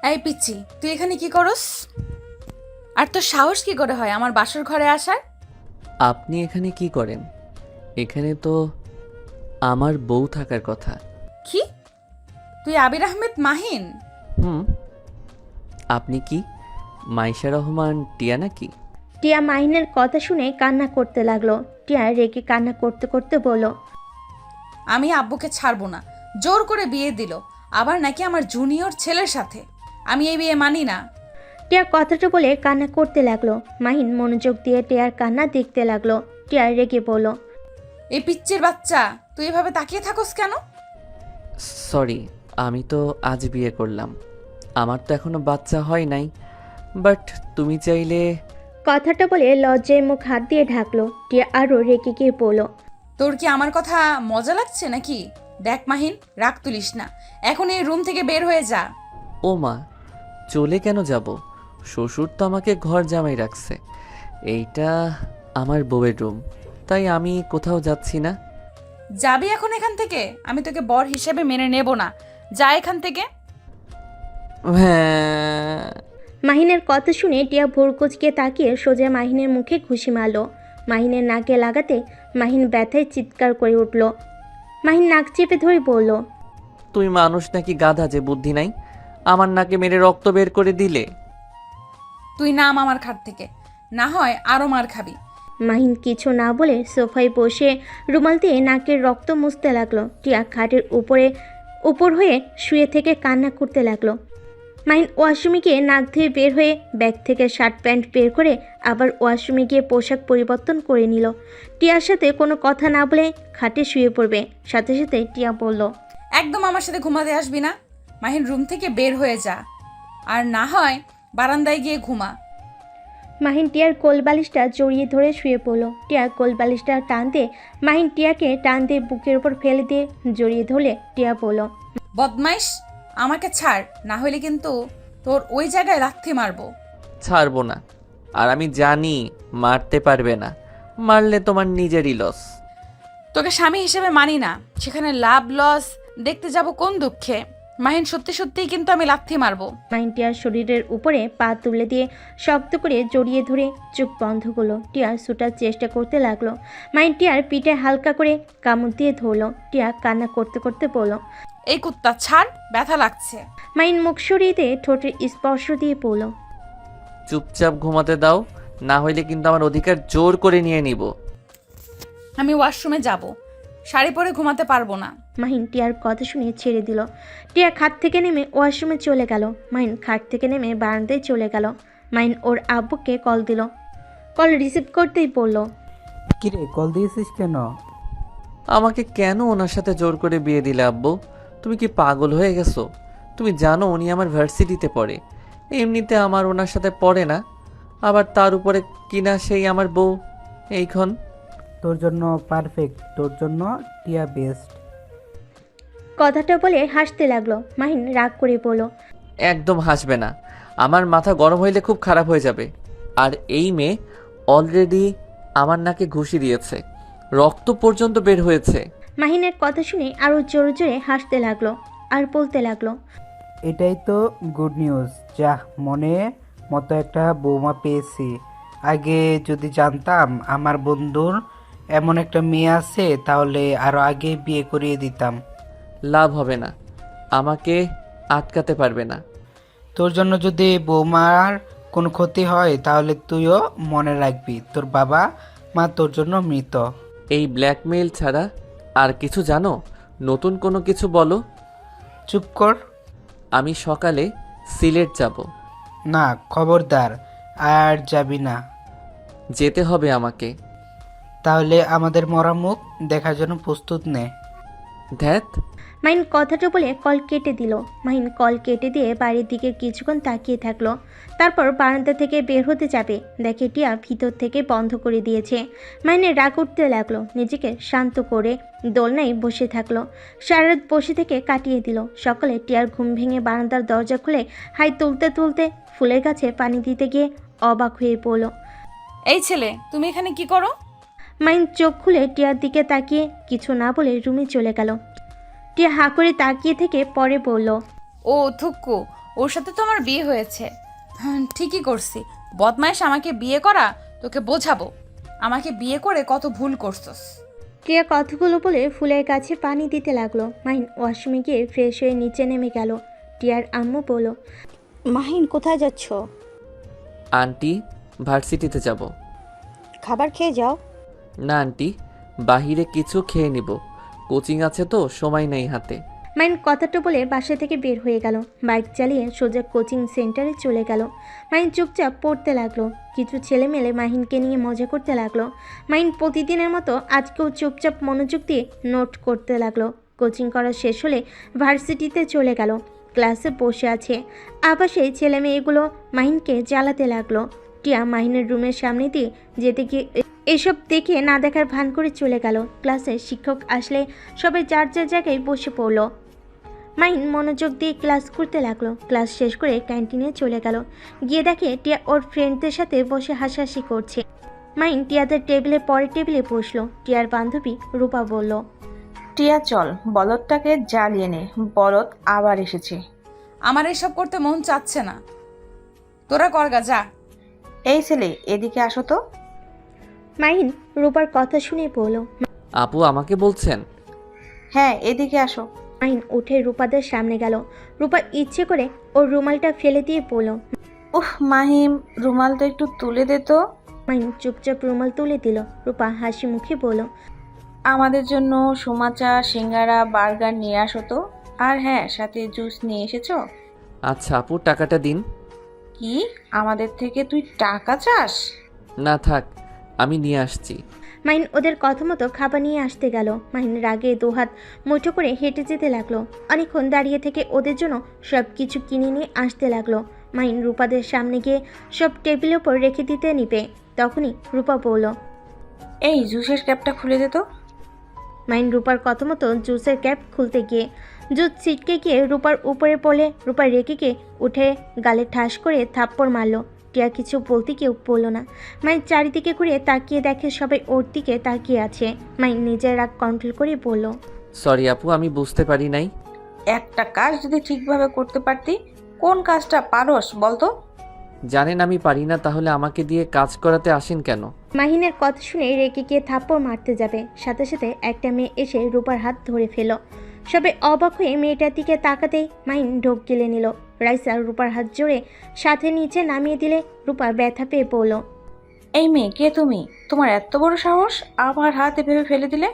এই পিচ্ছি, তুই এখানে কি করস? আর তোর সাহস কি করে হয় আমার বাসর ঘরে আসার? আপনি এখানে কি করেন? এখানে তো আমার বউ থাকার কথা। কি? তুই আবির আহমেদ মাহিন? হুম। আপনি কি মাইশা রহমান টিয়া নাকি? টিয়া মাহিনের কথা শুনে কান্না করতে লাগলো। টিয়া রেগে কান্না করতে করতে বলল, আমি আব্বুকে ছাড়বো না, জোর করে বিয়ে দিল, আবার নাকি আমার জুনিয়র ছেলের সাথে। আমি এই বিয়ে মানি না। টিয়া কথাটা বলে কান্না করতে লাগলো। মাহিন মনোযোগ দিয়ে টিয়ার কান্না দেখতে লাগলো। টিয়া রেগে বলল, এই পিচ্চির বাচ্চা, তুই এভাবে তাকিয়ে থাকস কেন? সরি, আমি তো আজ বিয়ে করলাম। আমার তো এখনো বাচ্চা হয় নাই। বাট তুমি চাইলে। কথাটা বলে লজ্জায় মুখ হাত দিয়ে ঢাকলো। টিয়া আরও রেগে গিয়ে বলল, তোর কি আমার কথা মজা লাগছে নাকি? দেখ মাহিন, রাগ তুলিস না, এখন এই রুম থেকে বের হয়ে যা। ও মা, চলে কেন যাব? শ্বশুর তো আমাকে ঘর জামাই রাখছে। এইটা আমার বউয়ের রুম, তাই আমি কোথাও যাচ্ছি না। যাবি এখন এখান থেকে? আমি তোকে বর হিসেবে মেনে নেব না। যা এখান থেকে। হ্যাঁ। মাহিনের কথা শুনে টিয়া ভোরকুচকে তাকিয়ে সোজা মাহিনের মুখে ঘুষি মারল। মাহিনের নাকে লাগাতে মাহিন ব্যথায় চিৎকার করে উঠল। মাহিন নাক চেপে ধরে বলল, তুই মানুষ নাকি গাধা যে বুদ্ধি নাই? আমার নাকে মেরে রক্ত বের করে দিলে। তুই নাম আমার খাট থেকে, না হয় আরো মার খাবি। মাহিন কিছু না বলে সোফায় বসে রুমাল দিয়ে নাকের রক্ত মুছতে লাগলো। টিয়া খাটের উপর হয়ে শুয়ে থেকে কান্না করতে লাগলো। মাহিন ওয়াশরুমে গিয়ে নাক ধুয়ে বের হয়ে ব্যাগ থেকে শার্ট প্যান্ট বের করে আবার ওয়াশরুমে গিয়ে পোশাক পরিবর্তন করে নিল। টিয়ার সাথে কোনো কথা না বলে খাটে শুয়ে পড়বে। সাথে সাথে টিয়া বলল, একদম আমার সাথে ঘুমাতে আসবি না। মাহিন, রুম থেকে বের হয়ে যা, আর না হয় বারান্দায় গিয়ে ঘুমা। মাহিন টিয়ার কোলবালিশটা জড়িয়ে ধরে শুয়ে পড়ল। টিয়ার কোলবালিশটা টান দিয়ে মাহিন টিয়াকে টান দিয়ে বুকের উপর ফেলে দিয়ে জড়িয়ে ধরলে টিয়া বলল, বদমাইশ, আমাকে ছাড়, না হলে কিন্তু তোর ওই জায়গায় লাথি মারবো। ছাড়বো না। আর আমি জানি মারতে পারবে না। মারলে তোমার নিজেরই লস। তোকে স্বামী হিসেবে মানি না, সেখানে লাভ লস দেখতে যাব কোন দুঃখে? মাহিন, সত্যি সত্যিই কিন্তু আমি লাথি মারবো। মাহিন টিয়ার শরীরের উপরে পা তুলে দিয়ে শক্ত করে জড়িয়ে ধরে চোখ বন্ধ করলো। টিয়া ছুটার চেষ্টা করতে লাগলো। মাহিন টিয়ার পিঠে হালকা করে কামড় দিয়ে ধরলো। টিয়া কান্না করতে করতে বলল, এই কুত্তা ছাড়, ব্যথা লাগছে। মাহিন মুখ সরিয়ে দিয়ে ঠোঁটের স্পর্শ দিয়ে বলল, চুপচাপ ঘুমাতে দাও, না হইলে কিন্তু আমার অধিকার জোর করে নিয়ে নিব। আমি ওয়াশরুমে যাব, শাড়ি পরে ঘুমাতে পারবো না। মাহিন টিয়ার কথা শুনে ছেড়ে দিল। টিয়া খাট থেকে নেমে ওয়াশরুমে চলে গেল। মাহিন খাট থেকে নেমে বারান্দায় চলে গেল। মাহিন ওর আব্বুকে কল দিল। কল রিসিভ করতেই বলল, কিরে কল দিয়েছিস কেন? আমাকে কেন ওনার সাথে জোর করে বিয়ে দিলে আব্বু? তুমি কি পাগল হয়ে গেছো? তুমি জানো উনি আমার ভার্সিটিতে পড়ে। এমনিতে আমার ওনার সাথে পড়ে না, আবার তার উপরে কিনা সেই আমার বউ। এইখন তোর জন্য পারফেক্ট, তোর জন্য টিয়া বেস্ট। কথাটা বলে হাসতে লাগলো। মাহিন রাগ করে বলল, একদম হাসবে না, আমার মাথা গরম হইলে খুব খারাপ হয়ে যাবে। আর এই মেয়ে অলরেডি আমার নাকে ঘুষি দিয়েছে, রক্ত পর্যন্ত বের হয়েছে। মাহিনের কথা শুনে আরো জোরে জোরে হাসতে লাগলো আর বলতে লাগলো, এটাই তো গুড নিউজ। যাহ, মনে মতো একটা বৌমা পেয়েছি। আগে যদি জানতাম আমার বন্ধুর এমন একটা মেয়ে আছে তাহলে আরো আগে বিয়ে করিয়ে দিতাম। লাভ হবে না, আমাকে আটকাতে পারবে না। তোর জন্য যদি বৌমার কোনো ক্ষতি হয় তাহলে তুইও মনে রাখবি তোর বাবা মা তোর জন্য মৃত। এই ব্ল্যাকমেইল ছাড়া আর কিছু জানো? নতুন কোনো কিছু বলো। চুপ কর। আমি সকালে সিলেট যাব। না, খবরদার, আর যাবি না। যেতে হবে আমাকে। তাহলে আমাদের মরা মুখ দেখার জন্য প্রস্তুত নে। ধ্যাত। মাহিন কথাটা বলে কল কেটে দিল। মাহিন কল কেটে দিয়ে বাড়ির দিকে কিছুক্ষণ তাকিয়ে থাকলো। তারপর বারান্দা থেকে বের হতে যাবে, দেখে টিয়া ভিতর থেকে বন্ধ করে দিয়েছে। মাহিনের রাগ উঠতে লাগলো। নিজেকে শান্ত করে দোলনায় বসে থাকলো। সারা রাত বসে থেকে কাটিয়ে দিল। সকালে টিয়ার ঘুম ভেঙে বারান্দার দরজা খুলে হাই তুলতে তুলতে ফুলের গাছে পানি দিতে গিয়ে অবাক হয়ে পড়ল। এই ছেলে, তুমি এখানে কি করো? মাহিন চোখ খুলে টিয়ার দিকে তাকিয়ে কিছু না বলে রুমে চলে গেল। টিয়া হাঁ করে তাকিয়ে থেকে পরে বলল, ও থুক্কু, ওর সাথে তো আমার বিয়ে হয়েছে। ঠিকই করছি, বদমাইশ আমাকে বিয়ে করা, তোকে বোঝাবো আমাকে বিয়ে করে কত ভুল করছস। টিয়া কথাগুলো বলে ফুলের গাছে পানি দিতে লাগলো। মাহিন ওয়াশরুমে গিয়ে ফ্রেশ হয়ে নিচে নেমে গেল। টিয়ার আম্মু বলল, মাহিন কোথায় যাচ্ছ? আন্টি, ভার্সিটিতে যাব। খাবার খেয়ে যাও। না আন্টি, বাহিরে কিছু খেয়ে নিব, কোচিং আছে তো সময় নেই হাতে। মাহিন কথাটা বলে বাসা থেকে বের হয়ে গেল। বাইক চালিয়ে সোজা কোচিং সেন্টারে চলে গেল। মাহিন চুপচাপ পড়তে লাগলো। কিছু ছেলেমেলে মাহিনকে নিয়ে মজা করতে লাগলো। মাহিন প্রতিদিনের মতো আজকেও চুপচাপ মনোযোগ দিয়ে নোট করতে লাগলো। কোচিং করা শেষ হলে ভার্সিটিতে চলে গেল। ক্লাসে বসে আছে, আবাসে ছেলে মেয়েগুলো মাহিনকে জ্বালাতে লাগলো। টিয়া মাহিনের রুমের সামনে দিয়ে যেতে গিয়ে এসব দেখে না দেখার ভান করে চলে গেল। ক্লাসে শিক্ষক আসলে সবাই যার যার জায়গায় বসে পড়ল। মাহিন মনোযোগ দিয়ে ক্লাস করতে লাগলো। ক্লাস শেষ করে ক্যান্টিনে চলে গেল। গিয়ে দেখে টিয়া ওর ফ্রেন্ডদের সাথে বসে হাসাহাসি করছে। মাহিন টিয়াদের টেবিলে পরের টেবিলে বসলো। টিয়ার বান্ধবী রূপা বলল, টিয়া চল, বলদটাকে জ্বালিয়ে নে, বলদ আবার এসেছে। আমার এসব করতে মন চাচ্ছে না, তোরা করগা যা। এই ছেলে, এদিকে আসো তো। মাহিন রূপার কথা শুনে বলল। আপু আমাকে বলছেন? হ্যাঁ, এদিকে আসো। মাহিন উঠে রূপাদের সামনে গেল। রূপা ইচ্ছে করে ওর রুমালটা ফেলে দিয়ে বলল। উহ মাহিম, রুমালটা একটু তুলে দে তো। মাহিন চুপচাপ রুমাল তুলে দিল। রূপা হাসি মুখে বলল, আমাদের জন্য সুমাচা, সিঙ্গারা, বার্গার নিয়ে আসো তো। আর হ্যাঁ, সাথে জুস নিয়ে এসেছো। আচ্ছা আপু, টাকাটা দিন। কি, আমাদের থেকে তুই টাকা চাস? না থাক, আমি নিয়ে আসছি। মাহিন ওদের কথা মতো খাবার নিয়ে আসতে গেল। মাহিন রাগে দুহাত মুঠো করে হেঁটে যেতে লাগলো। অনেকক্ষণ দাঁড়িয়ে থেকে ওদের জন্য সব কিছু কিনে নিয়ে আসতে লাগলো। মাহিন রূপাদের সামনে গিয়ে সব টেবিলের ওপর রেখে দিতে নিবে। তখনই রূপা বলল, এই জুসের ক্যাপটা খুলে দে তো। মাহিন রূপার কথা মতো জুসের ক্যাপ খুলতে গিয়ে জুস ছিটকে গিয়ে রূপার উপরে পড়লে রূপা রেগে গিয়ে উঠে গালে ঠাস করে থাপ্পড় মারল। টিয়া কিছু বলতে কেউ বলল না। মাহিন চারিদিকে ঘুরে তাকিয়ে দেখে সবাই ওর দিকে তাকিয়ে আছে। মাহিন নিজের রাগ কন্ট্রোল করে বলল, সরি আপু, আমি বুঝতে পারি নাই। একটা কাজ যদি ঠিকভাবে করতে পারতি। কোন কাজটা পারস বলতো? জানেন আমি পারি না, তাহলে আমাকে দিয়ে কাজ করাতে আসেন কেন? মাহিনের কথা শুনে রেগে গিয়ে থাপ্পড় মারতে যাবে, সাথে সাথে একটা মেয়ে এসে রূপার হাত ধরে ফেল। সবাই অবাক হয়ে মেয়েটার দিকে তাকাতেই মাহিন ঢোক গিলে নিল। রাইসা রূপার হাত জোরে সাথে নিচে নামিয়ে দিলে রূপা ব্যথা পেয়ে পড়ল। এই মেয়ে, কে তুমি? তোমার এত বড় সাহস, আমার হাত এভাবে ফেলে দিলে?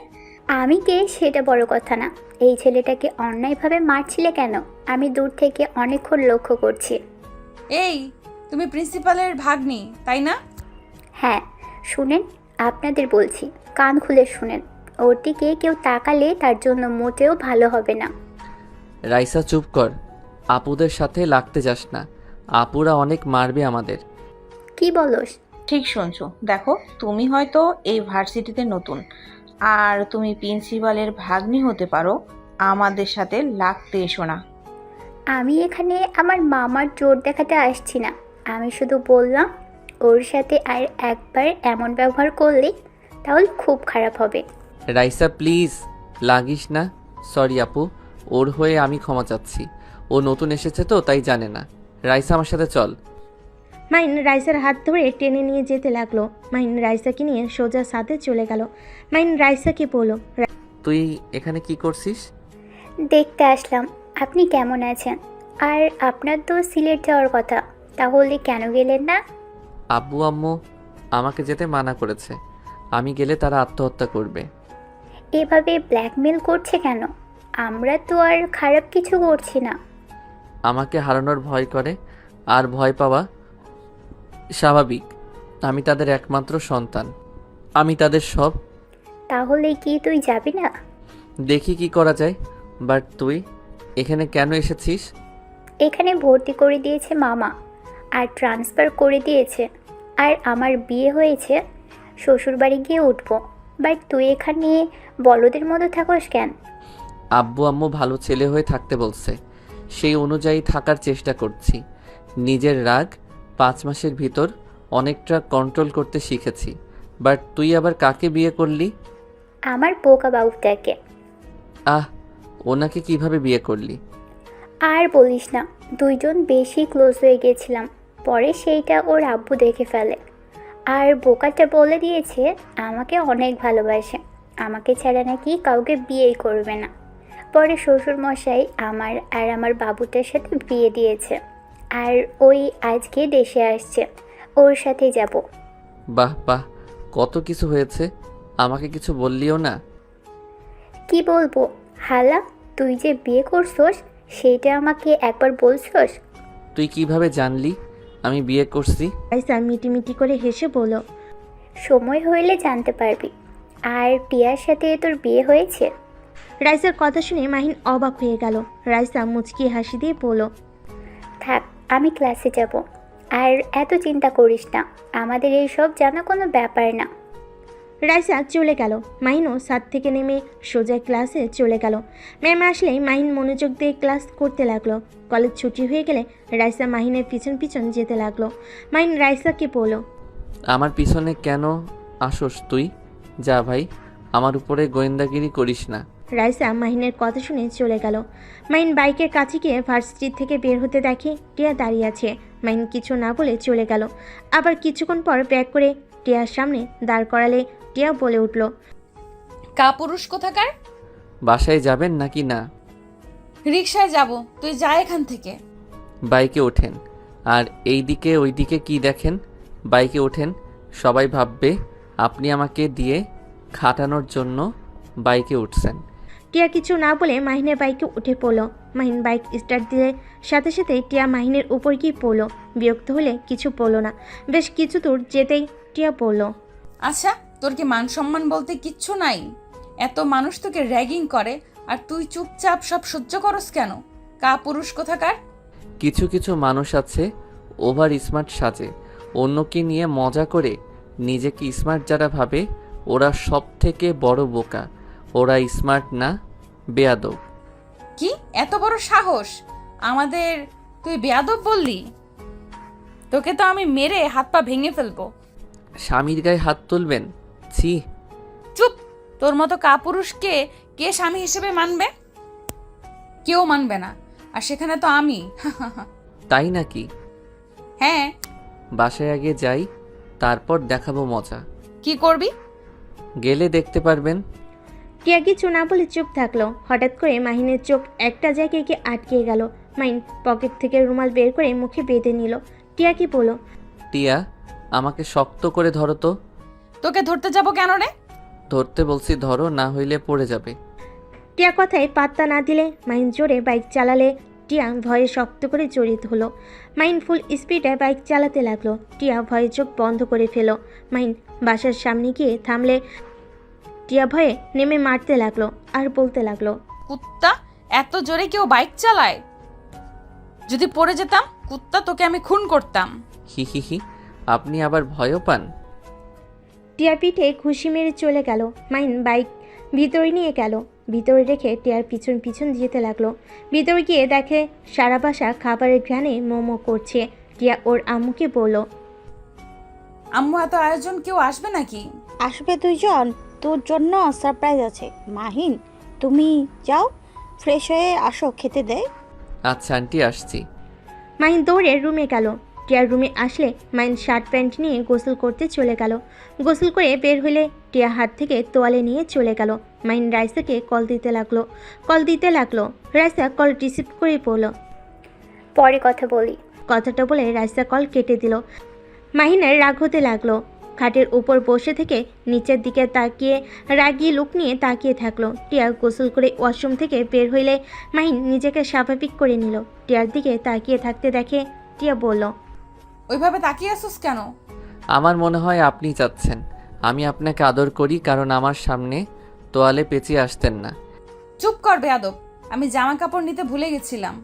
আমি কে সেটা বড় কথা না, এই ছেলেটাকে অন্যায়ভাবে মারছিলে কেন? আমি দূর থেকে অনেকক্ষণ লক্ষ্য করছি। এই, তুমি প্রিন্সিপালের ভাগ্নি তাই না? হ্যাঁ, শুনেন, আপনাদের বলছি, কান খুলে শুনেন। ওর দিকে কেউ তাকালে তার জন্য মোটেও ভালো হবে না। রাইসা চুপ কর, আপুদের সাথে লাগতে যাস না, আপুরা অনেক মারবে আমাদের। কি বলস? ঠিক শুনছো। দেখো, তুমি হয়তো এই ভার্সিটিতে নতুন, আর তুমি প্রিন্সিপালের ভাগ্নি হতে পারো, আমাদের সাথে লাগতে এসো না। আমি এখানে আমার মামার জোর দেখাতে আসছি না। আমি শুধু বললাম, ওর সাথে আর একবার এমন ব্যবহার করলে তাহলে খুব খারাপ হবে। রাইসা প্লিজ, লাগিস না। সরি আপু, ওর হয়ে আমি ক্ষমা চাচ্ছি। ও নতুন এসেছে তো তাই জানে না। রাইসা আমার সাথে চল। মাহিন রাইসার হাত ধরে টেনে নিয়ে যেতে লাগলো। মাহিন রাইসাকে নিয়ে সোজা সাথে চলে গেল। মাহিন রাইসাকে বলল, তুই এখানে কি করছিস? দেখতে আসলাম আপনি কেমন আছেন। আর আপনার তো সিলেট যাওয়ার কথা, তাহলে কেন গেলেন না? আব্বু আম্মু আমাকে যেতে মানা করেছে, আমি গেলে তারা আত্মহত্যা করবে। এভাবে ব্ল্যাকমেল করছে কেন? আমরা তো আর খারাপ কিছু করছি না। আমাকে হারানোর ভয় করে, আর ভয় পাওয়া স্বাভাবিক। আমি তাদের একমাত্র সন্তান, আমি তাদের সব। তাহলে কি তুই যাবি না? দেখি কি করা যায়। বাট তুই এখানে কেন এসেছিস? এখানে ভর্তি করে দিয়েছে মামা, আর ট্রান্সফার করে দিয়েছে, আর আমার বিয়ে হয়েছে, শ্বশুরবাড়ি গিয়ে উঠবো। বাট তুই এখানে বলদের মতো থাকোস কেন? আব্বু আম্মু ভালো ছেলে হয়ে থাকতে বলছে, সেই অনুযায়ী থাকার চেষ্টা করছি। নিজের রাগ 5 মাসের ভিতর অনেকটা কন্ট্রোল করতে শিখেছি। বাট তুই আবার কাকে বিয়ে করলি? আমার বোকা বাবুটাকে। ওনাকে কিভাবে বিয়ে করলি? আর বলিস না, দুইজন বেশি ক্লোজ হয়ে গেছিলাম। পরে সেইটা ওর আব্বু দেখে ফেলে, আর বোকাটা বলে দিয়েছে আমাকে অনেক ভালোবাসে, আমাকে ছাড়া নাকি কাউকে বিয়েই করবে না। পরে শ্বশুরমশাই আমার আর আমার বাবুটার সাথে বিয়ে দিয়েছে, আর ওই আজকে দেশে আসছে, ওর সাথে যাব। বাহ বাহ, কত কিছু হয়েছে, আমাকে কিছু বললিও না। কি বলবো হালা, তুই যে বিয়ে করছস সেইটা আমাকে একবার বলছস? তুই কিভাবে জানলি আমি বিয়ে করছি? রাইসা মিটিমিটি করে হেসে বলল, সময় হইলে জানতে পারবি। আর টিয়ার সাথে তোর বিয়ে হয়েছে? রাইসার কথা শুনে মাহিন অবাক হয়ে গেল। রাইসা মুচকি হাসি দিয়ে বলল, থাক, আমি ক্লাসে যাব। আর এত চিন্তা করিস না, আমাদের এইসব জানা কোনো ব্যাপার না। রাইসা চলে গেল। মাহিনও ছাদ থেকে নেমে সোজা ক্লাসে চলে গেল। ম্যাম আসলেই মাহিন মনোযোগ দিয়ে ক্লাস করতে লাগলো। কলেজ ছুটি হয়ে গেলে রাইসা মাহিনের পিছন পিছন যেতে লাগলো। মাহিন রাইসাকে বলল, আমার পিছনে কেন আসোস তুই? যা ভাই, আমার উপরে গোয়েন্দাগিরি করিস না। রাইসা মাহিনের কথা শুনে চলে গেল। মাহিন বাইকের কাছে গিয়ে ভার্সিটি থেকে বের হতে দেখে টিয়া দাঁড়িয়ে আছে। মাহিন কিছু না বলে চলে গেল। আবার কিছুক্ষণ পর ব্যাগ করে টিয়ার সামনে দাঁড় করালে টিয়া বলে উঠল, কাপুরুষ কোথাকার। বাসায় যাবেন নাকি না? রিকশায় যাব, তুই যা এখান থেকে। বাইকে ওঠেন। আর এই দিকে ওই দিকে কি দেখেন? বাইকে ওঠেন, সবাই ভাববে আপনি আমাকে দিয়ে খাটানোর জন্য বাইকে উঠছেন। টিয়া কিছু না বলে মাহিনের বাইকে উঠে পড়ল। মাহিন বাইক স্টার্ট দিলে সাথে সাথে টিয়া মাহিনের উপর গিয়ে পড়ল। বিরক্ত হলে কিছু পড়ল না। বেশ কিছু দূর যেতেই টিয়া পড়ল, আচ্ছা, তোর কি মান সম্মান বলতে কিচ্ছু নাই? এত মানুষ তোকে র্যাগিং করে আর তুই চুপচাপ সব সহ্য করস কেন? কাপুরুষ কোথাকার। কিছু কিছু মানুষ আছে ওভার স্মার্ট সাজে, অন্যকে নিয়ে মজা করে। নিজেকে স্মার্ট যারা ভাবে ওরা সব থেকে বড় বোকা। ওরা স্মার্ট না, বেয়াদব। কি এত বড় সাহস আমাদের, তুই বেয়াদব বললি? তোকে তো আমি মেরে হাত পা ভেঙে ফেলবো। স্বামীর গায়ে হাত তুলবেন? ছি। চুপ, তোর মতো কাপুরুষকে কে স্বামী হিসেবে মানবে? কেউ মানবে না, আর সেখানে তো আমি। তাই নাকি? হ্যাঁ। বাসায় আগে যাই, তারপর দেখাবো মজা। কি করবি? গেলে দেখতে পারবেন। টিয়া কিছু না বলে চুপ থাকলো। হঠাৎ করে মাহিনের চোখ একটা জায়গায় গিয়ে আটকে গেল। মাহিন পকেট থেকে রুমাল বের করে মুখে বেঁধে নিল। টিয়া কি বলল, টিয়া, আমাকে শক্ত করে ধরো তো। তোকে ধরতে যাব কেন রে? ধরতে বলছি ধরো, না হইলে পড়ে যাবে। টিয়া কথায় পাত্তা না দিলে মাহিন জোরে বাইক চালালে টিয়া ভয়ে শক্ত করে জড়িত হলো। মাহিন ফুল স্পিডে বাইক চালাতে লাগলো। টিয়া ভয়ে চোখ বন্ধ করে ফেলো। মাহিন বাসার সামনে গিয়ে থামলে টিয়া ভয়ে নেমে মারতে লাগলো আর বলতে লাগলো, কুত্তা, এত জোরে কেউ বাইক চালায়? যদি পড়ে যেতাম কুত্তা, তোকে আমি খুন করতাম। হি হি হি, আপনি আবার ভয়ও পান? টিয়ার পিঠে ঘুষি মেরে চলে গেল। মাহিন বাইক ভিতরে নিয়ে গেল। ভিতরে রেখে টিয়ার পিছন পিছন যেতে লাগলো। ভিতরে গিয়ে দেখে সারা বাসা খাবারের ঘ্রাণে মোমো করছে। টিয়া ওর আম্মুকে বলল, আম্মু, এত আয়োজন, কেউ আসবে নাকি? আসবে দুইজন, তোর জন্য সারপ্রাইজ আছে। মাহিন, তুমি যাও, ফ্রেশ হয়ে আসো, খেতে দে। আচ্ছা আন্টি, আসছি। মাহিন দৌড়ে রুমে গেল। টিয়ার রুমে আসলে মাহিন শার্ট প্যান্ট নিয়ে গোসল করতে চলে গেল। গোসল করে বের হলে টিয়া হাত থেকে তোয়ালে নিয়ে চলে গেল। মাহিন রাইসাকে কল দিতে লাগলো। রাইসা কল রিসিভ করে পড়ল। পরে কথা বলি। কথাটা বলে রাইসা কল কেটে দিল। মাহিনের রাগ হতে লাগলো। খাটের উপর বসে থেকে নিচের দিকে তাকিয়ে রাগী লুক নিয়ে তাকিয়ে থাকলো। টিয়া গোসল করে ওয়াশরুম থেকে বের হইলে মাহিন নিজেকে স্বাভাবিক করে নিল। টিয়ার দিকে তাকিয়ে থাকতে দেখে টিয়া বলল, ওইভাবে তাকিয়ে আসুস কেন? আমার মনে হয় আপনি চাচ্ছেন আমি আপনাকে আদর করি, কারণ আমার সামনে তোয়ালে পেঁচিয়ে আসতেন না। চুপ কর বেয়াদব, আমি জামা কাপড় নিতে ভুলে গেছিলাম।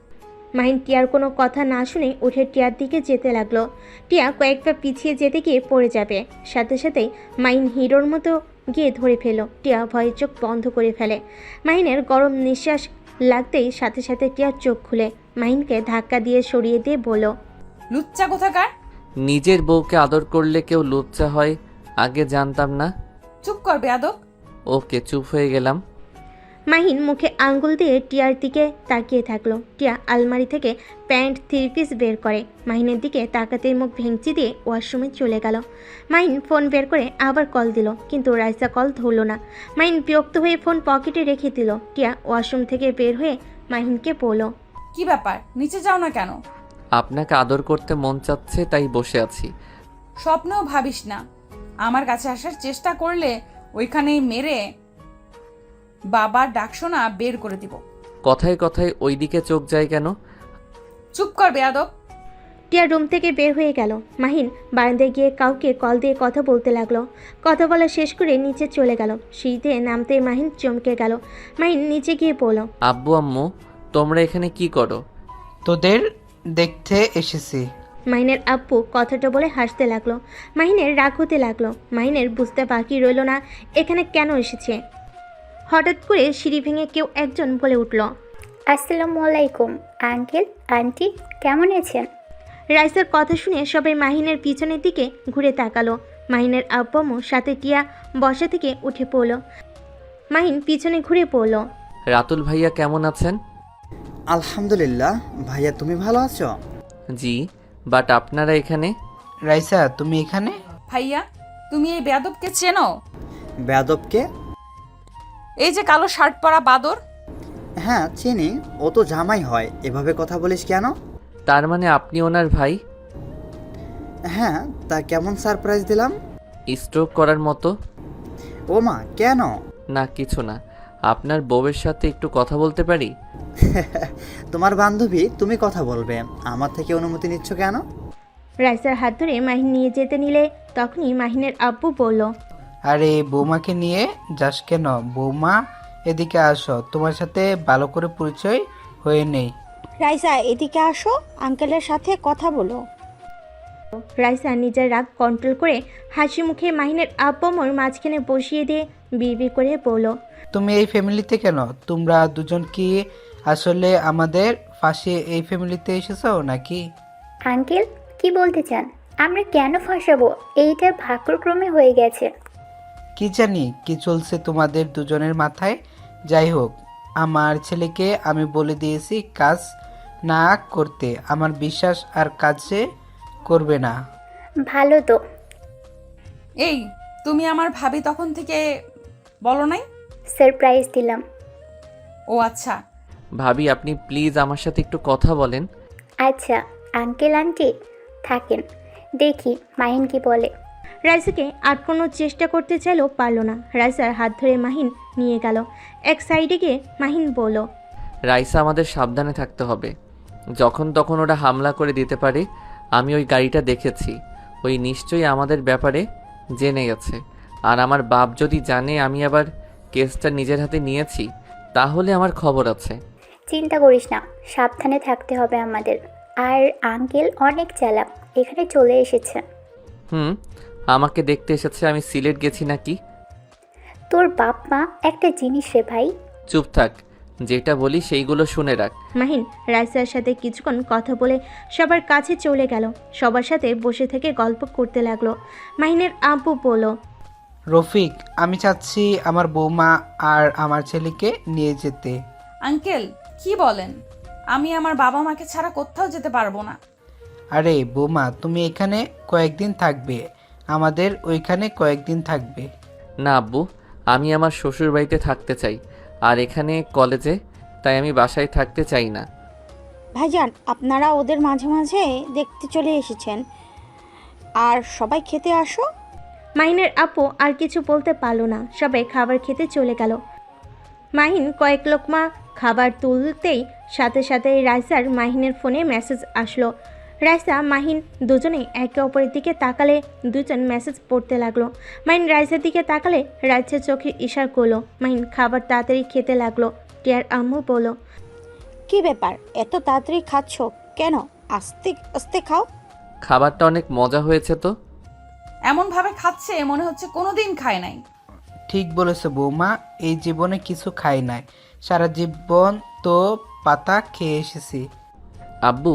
মাহিন টিয়ার কোনো কথা না শুনে উঠে টিয়ার দিকে যেতে লাগলো। টিয়া কয়েকটা পিছিয়ে যেতে গিয়ে পড়ে যাবে। সাথে সাথেই মাহিন হিরোর মতো গিয়ে ধরে ফেলো। টিয়া ভয়ে চোখ বন্ধ করে ফেলে। মাহিনের গরম নিঃশ্বাস লাগতেই সাথে সাথে টিয়ার চোখ খুলে মাহিনকে ধাক্কা দিয়ে সরিয়ে দিয়ে বলল, লুচ্চা কোথাকার। নিজের বউকে আদর করলে কেউ লজ্জা হয়, আগে জানতাম না। চুপ কর বেয়াদব। ওকে, চুপ হয়ে গেলাম। মাহিন মুখে আঙ্গুল দিয়ে টিয়ার দিকে তাকিয়ে থাকলো। টিয়া আলমারি থেকে প্যান্ট 3 পিস বের করে মাহিনের দিকে তাকাতে মুখ ভেঙচি দিয়ে ওয়াশরুমে চলে গেল। মাহিন ফোন বের করে আবার কল দিল, কিন্তু রাইসা কল ধরল না। মাহিন বিরক্ত হয়ে ফোন পকেটে রেখে দিল। টিয়া ওয়াশরুম থেকে বের হয়ে মাহিনকে বলল, কি ব্যাপার, নিচে যাও না কেন? আপনাকে আদর করতে মন চাচ্ছে তাই বসে আছি। স্বপ্নেও ভাবিস না আমার কাছে আসার চেষ্টা করলে ওইখানেই মেরে বাবার ডাকশোনা বের করে দিব। কথায় কথায় ওইদিকে চোখ যায় কেন? চুপ কর বেয়াদব। টিয়া রুম থেকে বের হয়ে গেল। মাহিন বারান্দায় গিয়ে কাউকে কল দিয়ে কথা বলতে লাগলো। কথা বলা শেষ করে নিচে চলে গেল। সিঁড়িতে নামতে মাহিন চমকে গেল। মাহিন নিচে গিয়ে বলল, আব্বু আম্মু তোমরা এখানে কি করো? তোদের দেখতে এসেছি। মাহিনের আব্বু কথাটা বলে হাসতে লাগলো। মাহিনের রাগ হতে লাগলো। মাহিনের বুঝতে বাকি রইল না এখানে কেন এসেছে। হঠাৎ করে সিঁড়ি ভেঙে কেউ একজন বলে উঠল, আসসালামু আলাইকুম আঙ্কেল আন্টি, কেমন আছেন? রাইসার কথা শুনে সবাই মাহিনের পিছনের দিকে ঘুরে তাকালো। মাহিনের আব্বু আম্মু সাথে টিয়া বসা থেকে উঠে পড়ল। মাহিন পিছনে ঘুরে পড়ল। রাতুল ভাইয়া কেমন আছেন? আলহামদুলিল্লাহ। ভাইয়া তুমি ভালো আছো? জি, বাট আপনারা এখানে? রাইসা তুমি এখানে? ভাইয়া, তুমি এই বেয়াদবকে চেনো? বেয়াদবকে? এই যে কালো শার্ট পরা বাদর। হ্যাঁ চিনি, ও তো জামাই হয়। এভাবে কথা বলিস কেন? তার মানে আপনি ওনার ভাই? হ্যাঁ, তা কেমন সারপ্রাইজ দিলাম? স্ট্রোক করার মতো? ও মা, কেন? না কিছু না। আপনার বউয়ের সাথে একটু কথা বলতে পারি? তোমার বান্ধবী, তুমি কথা বলবে, আমার থেকে অনুমতি নিচ্ছ কেন? রাইসার হাত ধরে মাহিন নিয়ে যেতে নিলে তখনই মাহিনের আব্বু বলল, আরে বৌমাকে নিয়ে যাস কেন? বৌমা এদিকে আসো, তোমার সাথে ভালো করে পরিচয় হয়ে নেই। রাইসা এদিকে আসো, আঙ্কেলের সাথে কথা বলো। রাইসা নিজের রাগ কন্ট্রোল করে হাসি মুখে মাহিনের আব্বু আম্মুর মাঝখানে বসিয়ে দিয়ে বিড়বিড় করে বলল, তুমি এই ফ্যামিলিতে কেন? তোমরা দুজন কি আসলে আমাদের ফাঁসে এই ফ্যামিলিতে এসেছো নাকি? আঙ্কেল কি বলতে চান? আমরা কেন ফাঁসাবো? এইটা ভাগ্যক্রমে হয়ে গেছে। কি জানি কি চলছে তোমাদের দুজনের মাথায়। যাই হোক, আমার ছেলেকে আমি বলে দিয়েছি কাজ না করতে। আমার বিশ্বাস আর কাজে করবে না। ভালো তো। এই তুমি আমার ভাবি তখন থেকে বলো নাই? সারপ্রাইজ দিলাম। ও আচ্ছা। ভাবি আপনি প্লিজ আমার সাথে একটু কথা বলেন। আচ্ছা আঙ্কেল আন্টি থাকেন, দেখি মাহিন কি বলে। রাইসাকে আটকানোর চেষ্টা করতে চাইলেও পারল না। রাইসার হাত ধরে মাহিন নিয়ে গেল। এক সাইডে গিয়ে মাহিন বলল, রাইসা আমাদের সাবধানে থাকতে হবে। যখন তখন ওরা হামলা করে দিতে পারে। আমি ওই গাড়িটা দেখেছি। ওই নিশ্চয়ই আমাদের ব্যাপারে জেনে গেছে। আর আমার বাপ যদি জানে আমি আবার কেসটা নিজের হাতে নিয়েছি, তাহলে আমার খবর আছে। চিন্তা করিস না, সাবধানে থাকতে হবে আমাদের। আর আঙ্কেল অনেক চালাক, এখানে চলে এসেছে। আমাকে দেখতে এসেছে আমি সিলেট গেছি নাকি? তোর বাপ মা একটা জিনিস রে ভাই। চুপ থাক, যেটা বলি সেইগুলো শুনে রাখ। মাহিন রাইসার সাথে কিছুক্ষণ কথা বলে সবার কাছে চলে গেল। সবার সাথে বসে থেকে গল্প করতে লাগলো। মাহিনের আব্বু বলল, রফিক, আমি চাচ্ছি আমার বৌমা আর আমার ছেলেকে নিয়ে যেতে। আঙ্কেল কি বলেন? আমি আমার বাবা মাকে ছাড়া কোথাও যেতে পারবো না। আরে বৌমা, তুমি এখানে কয়েকদিন থাকবে, আমাদের ওইখানে কয়েকদিন থাকবে। না আব্বু, আমি আমার শ্বশুর বাড়িতে থাকতে চাই, আর এখানে কলেজে, তাই আমি বাসায় থাকতে চাই না। ভাইজান আপনারা ওদের মাঝে মাঝে দেখতে চলে এসেছেন, আর সবাই খেতে আসো। মাহিনের আপু আর কিছু বলতে পারল না। সবাই খাবার খেতে চলে গেল। মাহিন কয়েক লোকমা খাবার তুলতেই সাথে সাথে রাইসার মাহিনের ফোনে মেসেজ আসলো। রাইসা মাহিন দুজনেই একে অপরের দিকে তাকালে দুজন মেসেজ পড়তে লাগলো। মাহিন রাইসার দিকে তাকালে রাইসার চোখে ইশারা করলো। মাহিন খাবার তাড়াতাড়ি খেতে লাগলো। টিয়ার আম্মু বলল, কি ব্যাপার, এত তাড়াতাড়ি খাচ্ছ কেন? আস্তে আস্তে খাও। খাবারটা অনেক মজা হয়েছে তো। এমন ভাবে খাচ্ছে মনে হচ্ছে কোনোদিন খায় নাই। ঠিক বলেছে বৌমা, এই জীবনে কিছু খাই নাই, সারা জীবন তো পাতা খেয়ে এসেছি। আব্বু,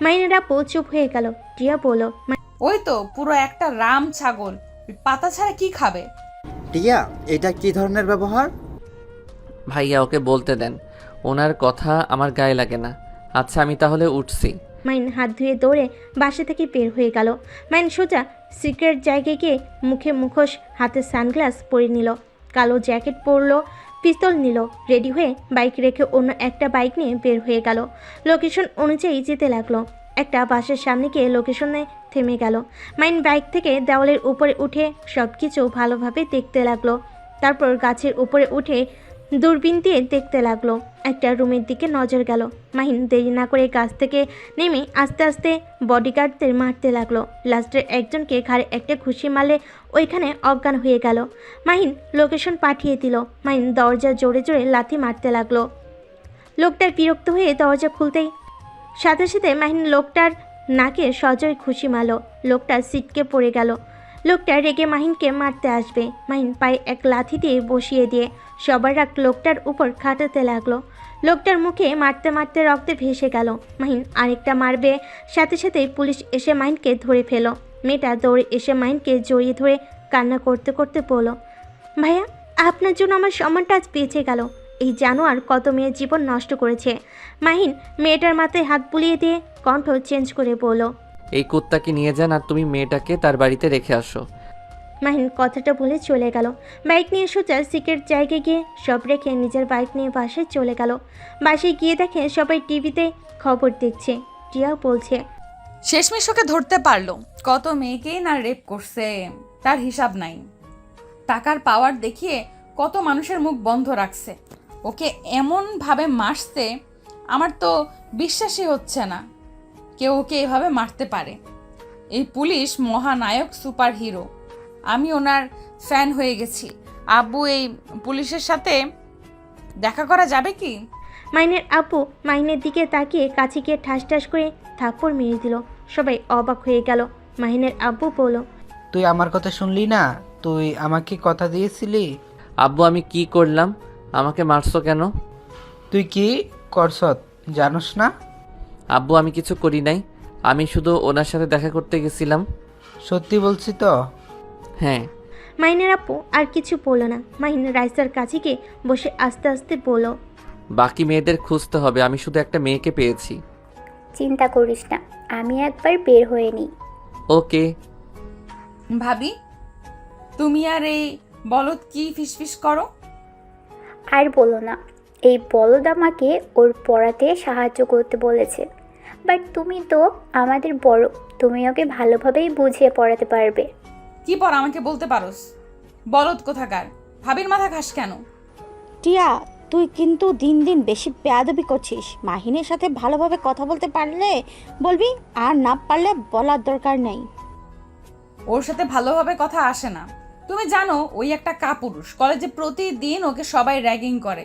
মাহিনের আপু চুপ হয়ে গেল। টিয়া বলল, ওই তো পুরো একটা রাম ছাগল, পাতা ছাড়া কি খাবে? টিয়া, এটা কি ধরনের ব্যবহার? ভাইয়া ওকে বলতে দেন, ওনার কথা আমার গায়ে লাগে না। আচ্ছা আমি তাহলে উঠছি। মাইন হাত ধুয়ে দৌড়ে বাসা থেকে বের হয়ে গেল। মাইন সোজা সিক্রেট জায়গায় গিয়ে মুখে মুখোশ, হাতে সানগ্লাস পরে নিল, কালো জ্যাকেট পরলো, পিস্তল নিল, রেডি হয়ে বাইক রেখে অন্য একটা বাইক নিয়ে বের হয়ে গেল। লোকেশন অনুযায়ী যেতে লাগলো। একটা বাসের সামনে গিয়ে লোকেশনে থেমে গেল। মাইন বাইক থেকে দেওয়ালের উপরে উঠে সব কিছু ভালোভাবে দেখতে লাগলো। তারপর গাছের উপরে উঠে দূরবীন দিয়ে দেখতে লাগলো। একটা রুমের দিকে নজর গেল। মাহিন দেরি না করে গাছ থেকে নেমে আস্তে আস্তে বডিগার্ডদের মারতে লাগলো। লাস্টের একজনকে ঘাড়ে একটা ঘুষি মারলে ওইখানে অজ্ঞান হয়ে গেল। মাহিন লোকেশন পাঠিয়ে দিল। মাহিন দরজা জোরে জোরে লাথি মারতে লাগলো। লোকটার বিরক্ত হয়ে দরজা খুলতেই সাথে সাথে মাহিন লোকটার নাকে সজোরে ঘুষি মারল। লোকটা ছিটকে পড়ে গেল। লোকটা রেগে মাহিনকে মারতে আসবে। মাহিন পায়ে এক লাথি দিয়ে বসিয়ে দিয়ে সবার রাগ লোকটার উপর খাটাতে লাগলো। লোকটার মুখে মারতে মারতে রক্তে ভেসে গেল। মাহিন আরেকটা মারবে, সাথে সাথে পুলিশ এসে মাহিনকে ধরে ফেল। মেয়েটা দৌড়ে এসে মাহিনকে জড়িয়ে ধরে কান্না করতে করতে বলল, ভাইয়া আপনার জন্য আমার সম্মানটা আজ বেঁচে গেল। এই জানোয়ার কত মেয়ের জীবন নষ্ট করেছে। মাহিন মেয়েটার মাথায় হাত বুলিয়ে দিয়ে কণ্ঠ চেঞ্জ করে বলল, এই কুত্তাকে নিয়ে যান আর তুমি মেয়েটাকে তার বাড়িতে রেখে আসো। মাহিন কথাটা বলে চলে গেল। বাইক নিয়ে সোজা সিক্রেট জায়গায় গিয়ে সব রেখে নিজের বাইক নিয়ে বাসায় চলে গেল। বাসায় গিয়ে দেখে সবাই টিভিতে খবর দেখছে। টিয়াও বলছে, শেষমেশ ওকে ধরতে পারলো। কত মেয়েকেই না রেপ করছে, তার হিসাব নাই। টাকার পাওয়ার দেখিয়ে কত মানুষের মুখ বন্ধ রাখছে। ওকে এমনভাবে মারছে, আমার তো বিশ্বাসই হচ্ছে না কেউ ওকে এভাবে মারতে পারে। এই পুলিশ মহানায়ক, সুপার হিরো। আমি ওনার ফ্যান হয়ে গেছি। আব্বু, এই পুলিশের সাথে দেখা করা যাবে কি? মাইনের আব্বু মাহিনের দিকে তাকিয়ে কাছে গিয়ে ঠাস ঠাস করে থাপ্পড় মেরে দিল। সবাই অবাক হয়ে গেল। মাহিনের আব্বু বলল, তুই আমার কথা শুনলি না? তুই আমাকে কথা দিয়েছিলি। আব্বু আমি কি করলাম? আমাকে মারছো কেন? তুই কি করছত জানোস না? আব্বু আমি কিছু করি নাই, আমি শুধু ওনার সাথে দেখা করতে গেছিলাম। সত্যি বলছি তো? হ্যাঁ। মাহিনের আব্বু আর কিছু বলল না। মাহিন রাইসার কাছে গিয়ে বসে আস্তে আস্তে বলল, বাকি মেয়েদের খুঁজতে হবে, আমি শুধু একটা মেয়েকে পেয়েছি। চিন্তা করিস না, আমি একবার বের হয়ে নিই। ওকে। ভাবি, তুমি আর এই বলদ কি ফিসফিস করো? আর বলো না, এই বলদ আমাকে ওর পড়াতে সাহায্য করতে বলেছে। বাট তুমি তো আমাদের বড়, তুমি ওকে ভালোভাবেই বুঝিয়ে পড়াতে পারবে। কি পর আমাকে বলতে পারোস? বলদ কোথাকার। ভাবির মাথা খাস কেন? টিয়া, তুই কিন্তু দিন দিন বেশি বেয়াদবি করছিস। মাহিনের সাথে ভালোভাবে কথা বলতে পারলে বলবি, আর না পারলে বলার দরকার নেই। ওর সাথে ভালোভাবে কথা আসে না। তুমি জানো ওই একটা কাপুরুষ। কলেজে প্রতিদিন ওকে সবাই র্যাগিং করে,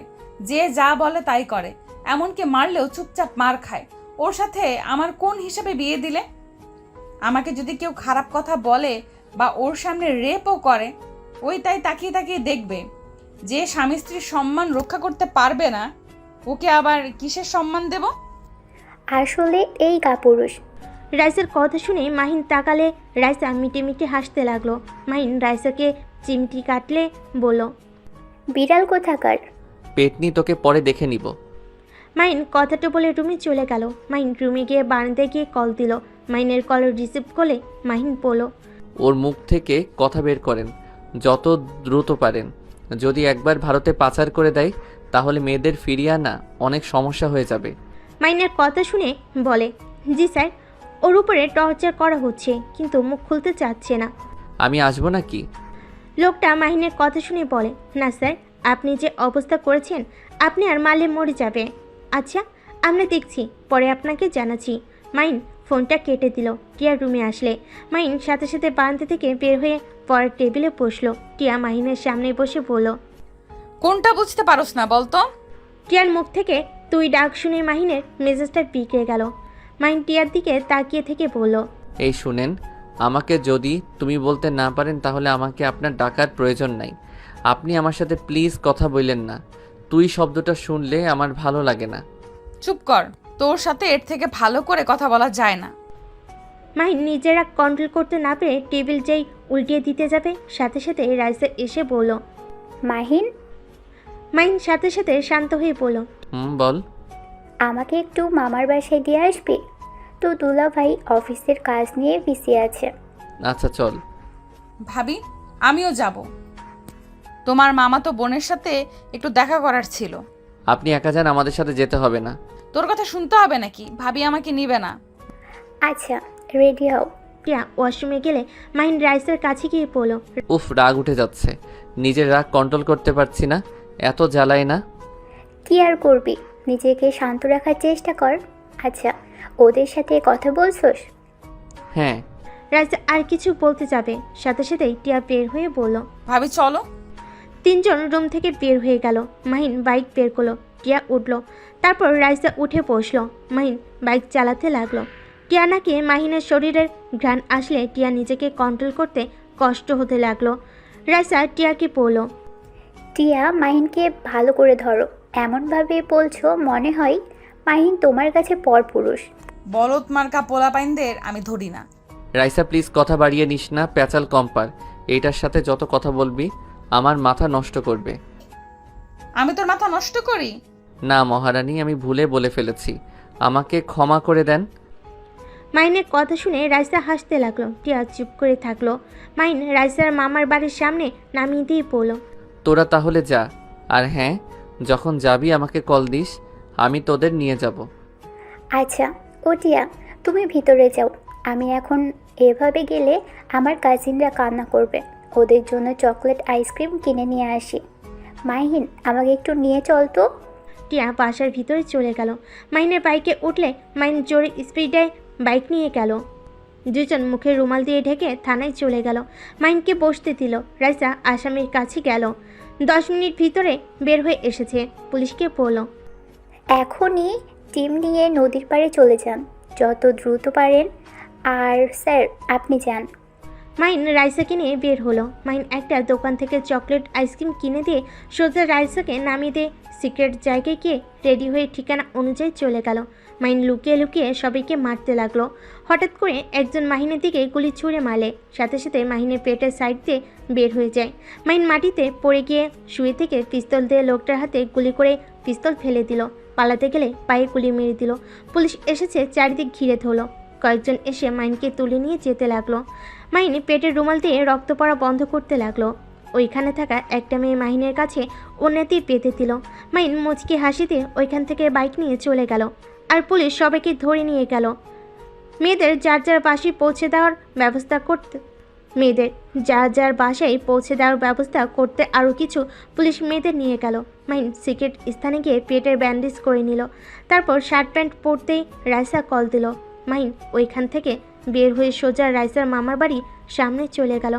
যে যা বলে তাই করে। এমনকি মারলেও চুপচাপ মার খায়। ওর সাথে আমার কোন হিসাবে বিয়ে দিলে? আমাকে যদি কেউ খারাপ কথা বলে বা ওর সামনে রেপও করে, ওই তাই তাকিয়ে তাকিয়ে দেখবে। যে স্বামী স্ত্রীর সম্মান রক্ষা করতে পারবে না, ওকে আবার কিসের সম্মান দেব? আসলে এই কাপুরুষ। রাইসার কথা শুনে মাহিন তাকালে রাইসা মিটে মিটে হাসতে লাগলো। মাহিন রাইসাকে চিমটি কাটলে বলল, বিড়াল কোথাকার। পেটনি তোকে পরে দেখে নিব। মাহিন কথাটা বলে রুমে চলে গেল। মাহিন রুমে গিয়ে বারান্দায় গিয়ে কল দিল। মাহিনের কল রিসিভ করলে মাহিন বলল, ওর মুখ থেকে কথা বের করেন যত দ্রুত পারেন। যদি একবার ভারতে পাচার করে দেয় তাহলে মেয়েদের ফিরিয়ে আনা অনেক সমস্যা হয়ে যাবে। মাহিনের কথা শুনে বলে, জি স্যার, ওর উপরে টর্চার করা হচ্ছে, কিন্তু মুখ খুলতে চাচ্ছে না। আমি আসবো নাকি? লোকটা মাহিনের কথা শুনে বলে, না স্যার, আপনি যে অবস্থা করেছেন আপনি আর মারলে মরে যাবে। আচ্ছা, আমরা দেখছি, পরে আপনাকে জানাচ্ছি। মাহিন ফোনটা কেটে দিল। টিয়া রুমে আসলে মাহিন সাথে সাথে বারান্দা থেকে বের হয়ে পরের টেবিলে বসলো। টিয়া মাহিনের সামনে বসে বলল, কোনটা বুঝতে পারোস না বলতো? টিয়ার মুখ থেকে তুই ডাক শুনে মাহিনের মেজাজটা বিগড়ে গেল। মাহিন টিয়ার দিকে তাকিয়ে থেকে বলল, এই শুনেন, আমাকে যদি তুমি বলতে না পারেন তাহলে আমাকে আপনার ডাকার প্রয়োজন নাই। আপনি আমার সাথে প্লিজ কথা বললেন না। তুই শব্দটা শুনলে আমার ভালো লাগে না। চুপ কর, তোর সাথে এর থেকে ভালো করে কথা বলা যায় না। মাহিন নিজেরা কন্ট্রোল করতে না পেরে টেবিল যেই উল্টিয়ে দিতে যাবে, সাথে সাথে রাইসা এসে বলল, মাহিন। মাহিন সাথে সাথে শান্ত হয়ে বলল, বল। আমাকে একটু মামার বাসায় দিয়ে আসবি? তো দুলা ভাই অফিসের কাজ নিয়ে বিজি আছে। আচ্ছা চল। ভাবি, আমিও যাব। তোমার মামাতো বোনের সাথে একটু দেখা করার ছিল। আপনি একা যান, আমাদের সাথে যেতে হবে না। তোর কথা শুনতে হবে নাকি? ভাবি আমাকে নিবে না। আচ্ছা, রেডি হও। টিয়া ওয়াশরুমে গেলে মাহিন রাইসার কাছে গিয়ে বলল, উফ, রাগ উঠে যাচ্ছে। নিজের রাগ কন্ট্রোল করতে পারছি না, এত জ্বালায় না। কি আর করবি, নিজেকে শান্ত রাখার চেষ্টা কর। আচ্ছা, ওদের সাথে কথা বলছোস? হ্যাঁ। রাইসা আর কিছু বলতে যাবে, সাথে সাথেই টিয়া বের হয়ে বলল। ভাবি চলো। তিনজন রুম থেকে বের হয়ে গেল। মাহিন বাইক বের করলো, টিয়া উঠলো। তারপর রাইসা উঠে বসলো। মাহিন বাইক চালাতে লাগলো। টিয়া নাকি মাহিনের শরীরের ঘ্রাণ আসলে টিয়া নিজেকে কন্ট্রোল করতে কষ্ট হতে লাগলো। রাইসা টিয়াকে বলল, টিয়া, মাহিনকে ভালো করে ধরো। এমনভাবে বলছো মনে হয় মাহিন তোমার কাছে পরপুরুষ। বলত মার্কা পোলাপাইনদের আমি ধরি না। রাইসা প্লিজ কথা বাড়িয়ে নিস না, প্যাচাল কম্পার। এইটার সাথে যত কথা বলবি আমার মাথা নষ্ট করবে। আমি তোর মাথা নষ্ট করি? না মহারানী, আমি ভুলে বলে ফেলেছি, আমাকে ক্ষমা করে দেন। মাহিনের কথা শুনে রাইসা হাসতে লাগলো। টিয়া চুপ করে থাকলো। মাহিন রাইসার মামার বাড়ির সামনে নামিয়ে দিয়ে বলল, তোরা তাহলে যা। আর হ্যাঁ, যখন যাবি আমাকে কল দিস, আমি তোদের নিয়ে যাব। আচ্ছা, ও টিয়া, তুমি ভিতরে যাও। আমি এখন এভাবে গেলে আমার কাজিনরা কান্না করবে। ওদের জন্য চকলেট আইসক্রিম কিনে নিয়ে আসি। মাহিন, আমাকে একটু নিয়ে চল তো। টিয়া বাসার ভিতরে চলে গেল। মাহিনের বাইকে উঠলে মাহিন জোরে স্পিডে বাইক নিয়ে গেল। দুজন মুখে রুমাল দিয়ে ঢেকে থানায় চলে গেল। মাহিনকে বসতে দিল। রাইসা আসামির কাছে গেল। 10 মিনিট ভিতরে বের হয়ে এসেছে। পুলিশকে বলল, এখনই টিম নিয়ে নদীর পাড়ে চলে যান, যত দ্রুত পারেন। আর স্যার, আপনি যান। মাহিন রাইসাকে নিয়ে বের হলো। মাহিন একটা দোকান থেকে চকলেট আইসক্রিম কিনে দিয়ে সোজা রাইসাকে নামিয়ে দিয়ে সিক্রেট জায়গায় গিয়ে রেডি হয়ে ঠিকানা অনুযায়ী চলে গেল। মাহিন লুকিয়ে লুকিয়ে সবাইকে মারতে লাগলো। হঠাৎ করে একজন মাহিনের দিকে গুলি ছুঁড়ে মারে। সাথে সাথে মাহিনের পেটের সাইড দিয়ে বের হয়ে যায়। মাহিন মাটিতে পড়ে গিয়ে শুয়ে থেকে পিস্তল দিয়ে লোকটার হাতে গুলি করে পিস্তল ফেলে দিল। পালাতে গেলে পায়ে গুলি মেরে দিল। পুলিশ এসেছে, চারিদিক ঘিরে ধরলো। কয়েকজন এসে মাহিনকে তুলে নিয়ে যেতে লাগলো। মাহিন পেটের রুমাল দিয়ে রক্ত পড়া বন্ধ করতে লাগলো। ওইখানে থাকা একটা মেয়ে মাহিনের কাছে উন্নতি পেতে দিল। মাহিন মুচকি হাসি দিয়ে ওইখান থেকে বাইক নিয়ে চলে গেল। আর পুলিশ সবাইকে ধরে নিয়ে গেল। মেয়েদের যার যার বাসায় পৌঁছে দেওয়ার ব্যবস্থা করতে আরও কিছু পুলিশ মেয়েদের নিয়ে গেল। মাহিন সিক্রেট স্থানে গিয়ে পেটের ব্যান্ডেজ করে নিল। তারপর শার্ট প্যান্ট পরতেই রাইসা কল দিল। মাহিন ওইখান থেকে বের হয়ে সোজা রাইসার মামার বাড়ি সামনে চলে গেল।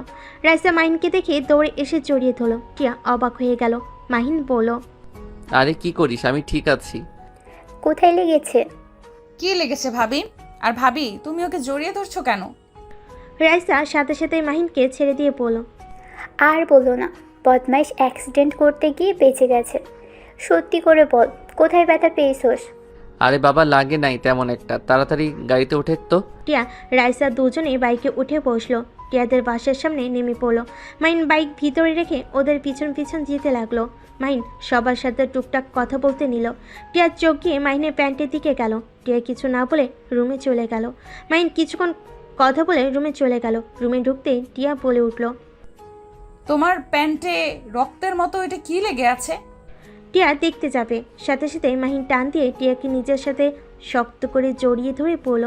রাইসা মাহিনকে দেখে দৌড়ে এসে জড়িয়ে ধরল। টিয়া অবাক হয়ে গেল। মাহিন বলল, আরে কি করিস, আমি ঠিক আছি। কোথায় লেগেছে? কি লেগেছে ভাবি? আর ভাবি, তুমি ওকে জড়িয়ে ধরছো কেন? রাইসা সাথে সাথে মাহিনকে ছেড়ে দিয়ে বলল, আর বলো না, বদমাইশ অ্যাক্সিডেন্ট করতে গিয়ে বেঁচে গেছে। সত্যি করে বল, কোথায় ব্যথা পেয়েছোস? আরে বাবা, লাগে নাই তেমন একটা, তাড়াতাড়ি গাড়িতে ওঠে তো। টিয়া রাইসা দুজনেই বাইকে উঠে বসলো। টিয়াদের বাসার সামনে নেমে পড়লো। মাহিন বাইক ভিতরে রেখে ওদের পিছন পিছন যেতে লাগলো। মাহিন সবার সাথে টুকটাক কথা বলতে নিল। টিয়ার চোখ গিয়ে মাহিনের প্যান্টের দিকে গেল। টিয়া কিছু না বলে রুমে চলে গেল। মাহিন কিছুক্ষণ কথা বলে রুমে চলে গেল। রুমে ঢুকতেই টিয়া বলে উঠল, তোমার প্যান্টে রক্তের মতো এটা কি লেগে আছে? টিয়া দেখতে যাবে, সাথে সাথে মাহিন টান দিয়ে টিয়াকে নিজের সাথে শক্ত করে জড়িয়ে ধরে বলল,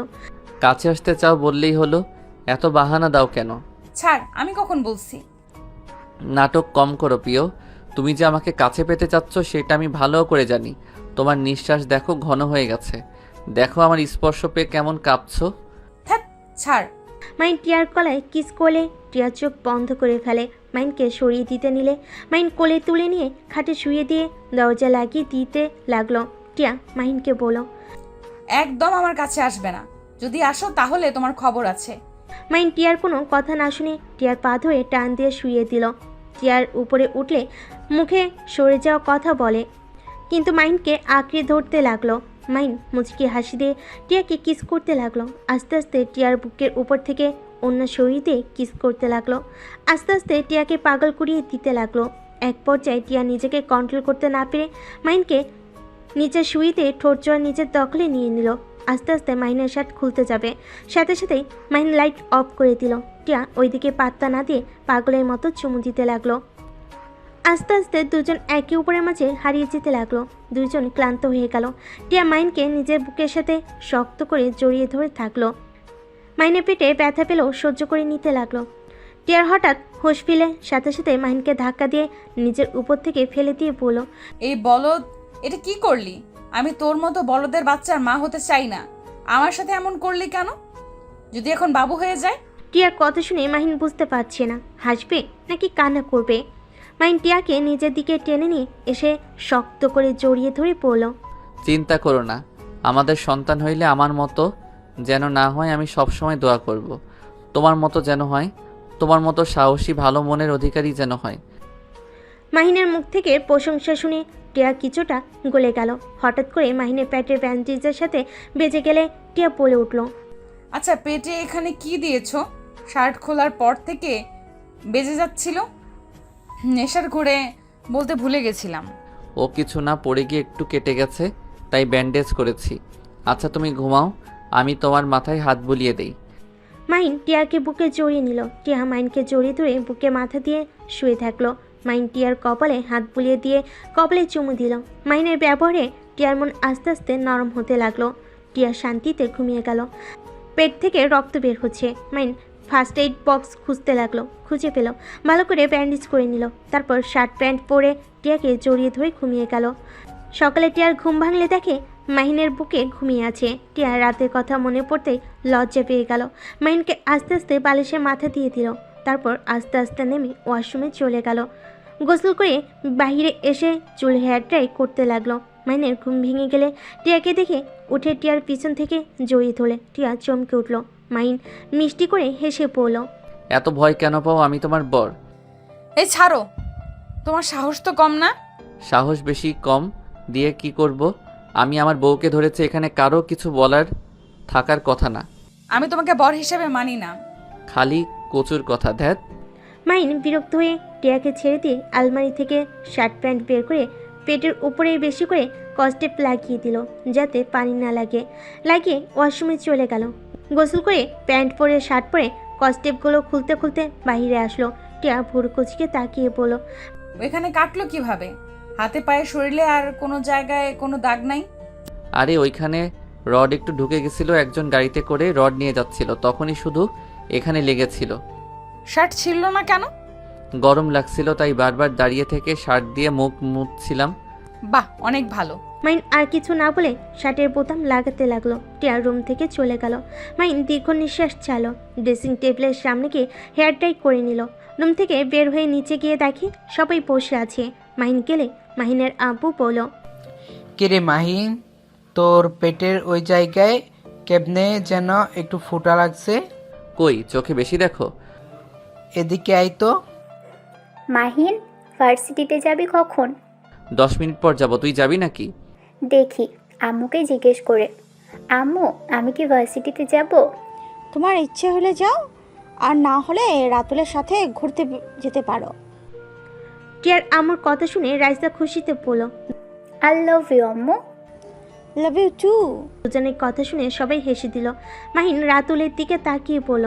কাছে আসতে চাও বললেই হলো, এত বাহানা দাও কেন? ছাড়, আমি কখন বলছি? নাটক কম করো প্রিয়। তুমি যে আমাকে কাছে পেতে চাচ্ছ সেটা আমি ভালো করে জানি। তোমার নিঃশ্বাস দেখো ঘন হয়ে গেছে, দেখো আমার স্পর্শ পেয়ে কেমন কাঁপছো। হ্যাঁ, ছাড়। মাহিন টিয়ার গলায় কিস করলে টিয়ার চোখ বন্ধ করে ফেলে। মাহিনকে সরিয়ে দিতে নিলে মাহিন কোলে তুলে নিয়ে খাটে শুয়ে দিয়ে দরজা লাগিয়ে দিতে লাগলো। টিয়া মাহিনকে বলল, একদম আমার কাছে আসবে না। যদি আসো তাহলে তোমার খবর আছে। মাহিন টিয়ার কোনো কথা না শুনে টিয়ার পা ধরে টান দিয়ে শুয়ে দিল। টিয়ার উপরে উঠলে মুখে সরে যাওয়া কথা বলে, কিন্তু মাহিনকে আঁকড়ে ধরতে লাগলো। মাহিন মুচকি হাসি দিয়ে টিয়াকে কিস করতে লাগলো। আস্তে আস্তে টিয়ার বুকের উপর থেকে অন্য শরীর দিয়ে কিস করতে লাগলো। আস্তে আস্তে টিয়াকে পাগল করিয়ে দিতে লাগলো। এক পর্যায়ে টিয়া নিজেকে কন্ট্রোল করতে না পেরে মাহিনকে নিচে শুইতে ঠোঁট জোড়া নিজের দখলে নিয়ে নিল। আস্তে আস্তে মাহিনের শার্ট খুলতে যাবে, সাথে সাথেই মাহিন লাইট অফ করে দিল। টিয়া ওইদিকে পাত্তা না দিয়ে পাগলের মতো চুমু দিতে লাগলো। আস্তে আস্তে দুজন একে অপরের মাঝে হারিয়ে যেতে লাগলো। দুইজন ক্লান্ত হয়ে গেল। টিয়া মাহিনকে নিজের বুকের সাথে শক্ত করে জড়িয়ে ধরে থাকলো। মাহিনের পেটে ব্যথা পেলেও সহ্য করে নিতে লাগলো। টিয়ার হঠাৎ হোশ ফিরে সাথে সাথে মাহিনকে ধাক্কা দিয়ে নিজের উপর থেকে ফেলে দিয়ে বলল, এই বলদ, এটা কি করলি? আমি তোর মতো বলদের বাচ্চার মা হতে চাই না। আমার সাথে এমন করলি কেন? যদি এখন বাবু হয়ে যায়? টিয়ার কথা শুনে মাহিন বুঝতে পারছে না হাসবে নাকি কান্না করবে। মাহিন টিয়াকে নিজের দিকে টেনে নিয়ে এসে শক্ত করে জড়িয়ে ধরে পড়ল। চিন্তা করো না, আমাদের সন্তান হইলে আমার মতো যেন না হয়, আমি সবসময় দোয়া করব। তোমার মতো যেন হয়, তোমার মতো সাহসী ভালো মনের অধিকারী যেন হয়। মাহিনের মুখ থেকে প্রশংসা শুনে টিয়া কিছুটা গলে গেল। হঠাৎ করে মাহিনের পেটের ব্যান্ডেজের সাথে বেজে গেলে টিয়া বলে উঠল, আচ্ছা, পেটে এখানে কি দিয়েছো? শার্ট খোলার পর থেকে বেজে যাচ্ছিল। নেশার ঘুরে বলতে ভুলে গেছিলাম। ও কিছু না, পড়ে গিয়ে একটু কেটে গেছে, তাই ব্যান্ডেজ করেছি। আচ্ছা তুমি ঘুমাও, আমি তোমার মাথায় হাত বুলিয়ে দেই। মাহিন টিয়াকে বুকে জড়িয়ে নিল। টিয়া মাহিনকে জড়িয়ে ধরে বুকে মাথা দিয়ে শুয়ে থাকলো। মাহিন টিয়ার কপালে হাত বুলিয়ে দিয়ে কপালে চুমু দিল। মাহিনের ব্যবহারে টিয়ার মন আস্তে আস্তে নরম হতে লাগলো। টিয়া শান্তিতে ঘুমিয়ে গেল। পেট থেকে রক্ত বের হচ্ছে। মাহিন ফার্স্ট এইড বক্স খুঁজতে লাগলো, খুঁজে পেল। ভালো করে ব্যান্ডেজ করে নিল। তারপর শার্ট প্যান্ট পরে টিয়াকে জড়িয়ে ধরে ঘুমিয়ে গেল। সকালে টিয়ার ঘুম ভাঙলে দেখে মাহিনের বুকে ঘুমিয়ে আছে। টিয়ার রাতের কথা মনে পড়তেই লজ্জা পেয়ে গেল। মাহিনকে আস্তে আস্তে বালিশে মাথা দিয়ে দিল। তারপর আস্তে আস্তে নেমে ওয়াশরুমে চলে গেল। গোসল করে বাইরে এসে চুল হেয়ার ড্রাই করতে লাগলো। মাহিনের ঘুম ভেঙে গেলে টিয়াকে দেখে উঠে টিয়ার পিছন থেকে জড়িয়ে ধরে। টিয়া চমকে উঠল। মাহিন মিষ্টি করে হেসে পড়ল। এত ভয় কেন পাও? আমি তোমার বর। এই ছাড়ো, তোমার সাহস তো কম না? সাহস বেশি কম দিয়ে কি করব? আমি আমার বউকে ধরেছি, এখানে কারো কিছু বলার থাকার কথা না। আমি তোমাকে বর হিসেবে মানি না। খালি কচুর কথা। ধ্যাত। মাহিন বিরক্ত হয়ে টিয়াকে ছেড়ে দিয়ে আলমারি থেকে শার্ট প্যান্ট বের করে পেটের উপরে বেশি করে কস্টেপ লাগিয়ে দিল, যাতে পানি না লাগে। লাগিয়ে ওয়াশরুমে চলে গেল। গোসল করে প্যান্ট পরে শার্ট পরে কস্টেপগুলো খুলতে খুলতে বাইরে আসলো। টিয়া ভুরকুচকে তাকিয়ে বলল, ওইখানে কাটলো কিভাবে? হাতে পায়ে শরীরে আর কোনো জায়গায় কোনো দাগ নাই? আরে ওইখানে রড একটু ঢুকে গেছিল, একজন গাড়িতে করে রড নিয়ে যাচ্ছিল, তখনই শুধু এখানে লেগেছিল। শার্ট ছিল না কেন? গরম লাগছিল তাই বারবার দাঁড়িয়ে থেকে শার্ট দিয়ে মুখ মুছছিলাম। বাহ, অনেক ভালো। মাহিন আর কিছু না বলে শার্টের বোতাম লাগাতে লাগলো। টিয়া রুম থেকে চলে গেল। মাহিন দীর্ঘ নিঃশ্বাস ছাড়লো। ড্রেসিং টেবিলের সামনে গিয়ে হেয়ার টাই করে নিল। রুম থেকে বের হয়ে নিচে গিয়ে দেখে সবাই বসে আছে। মাহিন গেলে মাহিনের আব্বু বলল, কিরে মাহিন, তোর পেটের ওই জায়গায় কেমনে যেন একটু ফোঁটা লাগছে। কই, চোখে বেশি দেখো? এদিকে আয় তো। মাহিন, ভার্সিটিতে যাবি কখন? 10 মিনিট পর যাব, তুই যাবি নাকি? দেখি, আম্মুকে জিজ্ঞেস করে। আম্মু, আমি কি ভার্সিটিতে যাব? তোমার ইচ্ছে হলে যাও, আর না হলে রাতুলের সাথে ঘুরতে যেতে পারো। টিয়ার আম্মুর কথা শুনে রাইসা খুশিতে বলল, আই লাভ ইউ আম্মু। Love you too. দুজনের কথা শুনে সবাই হেসে দিল। মাহিন রাতুলের দিকে তাকিয়ে বলল,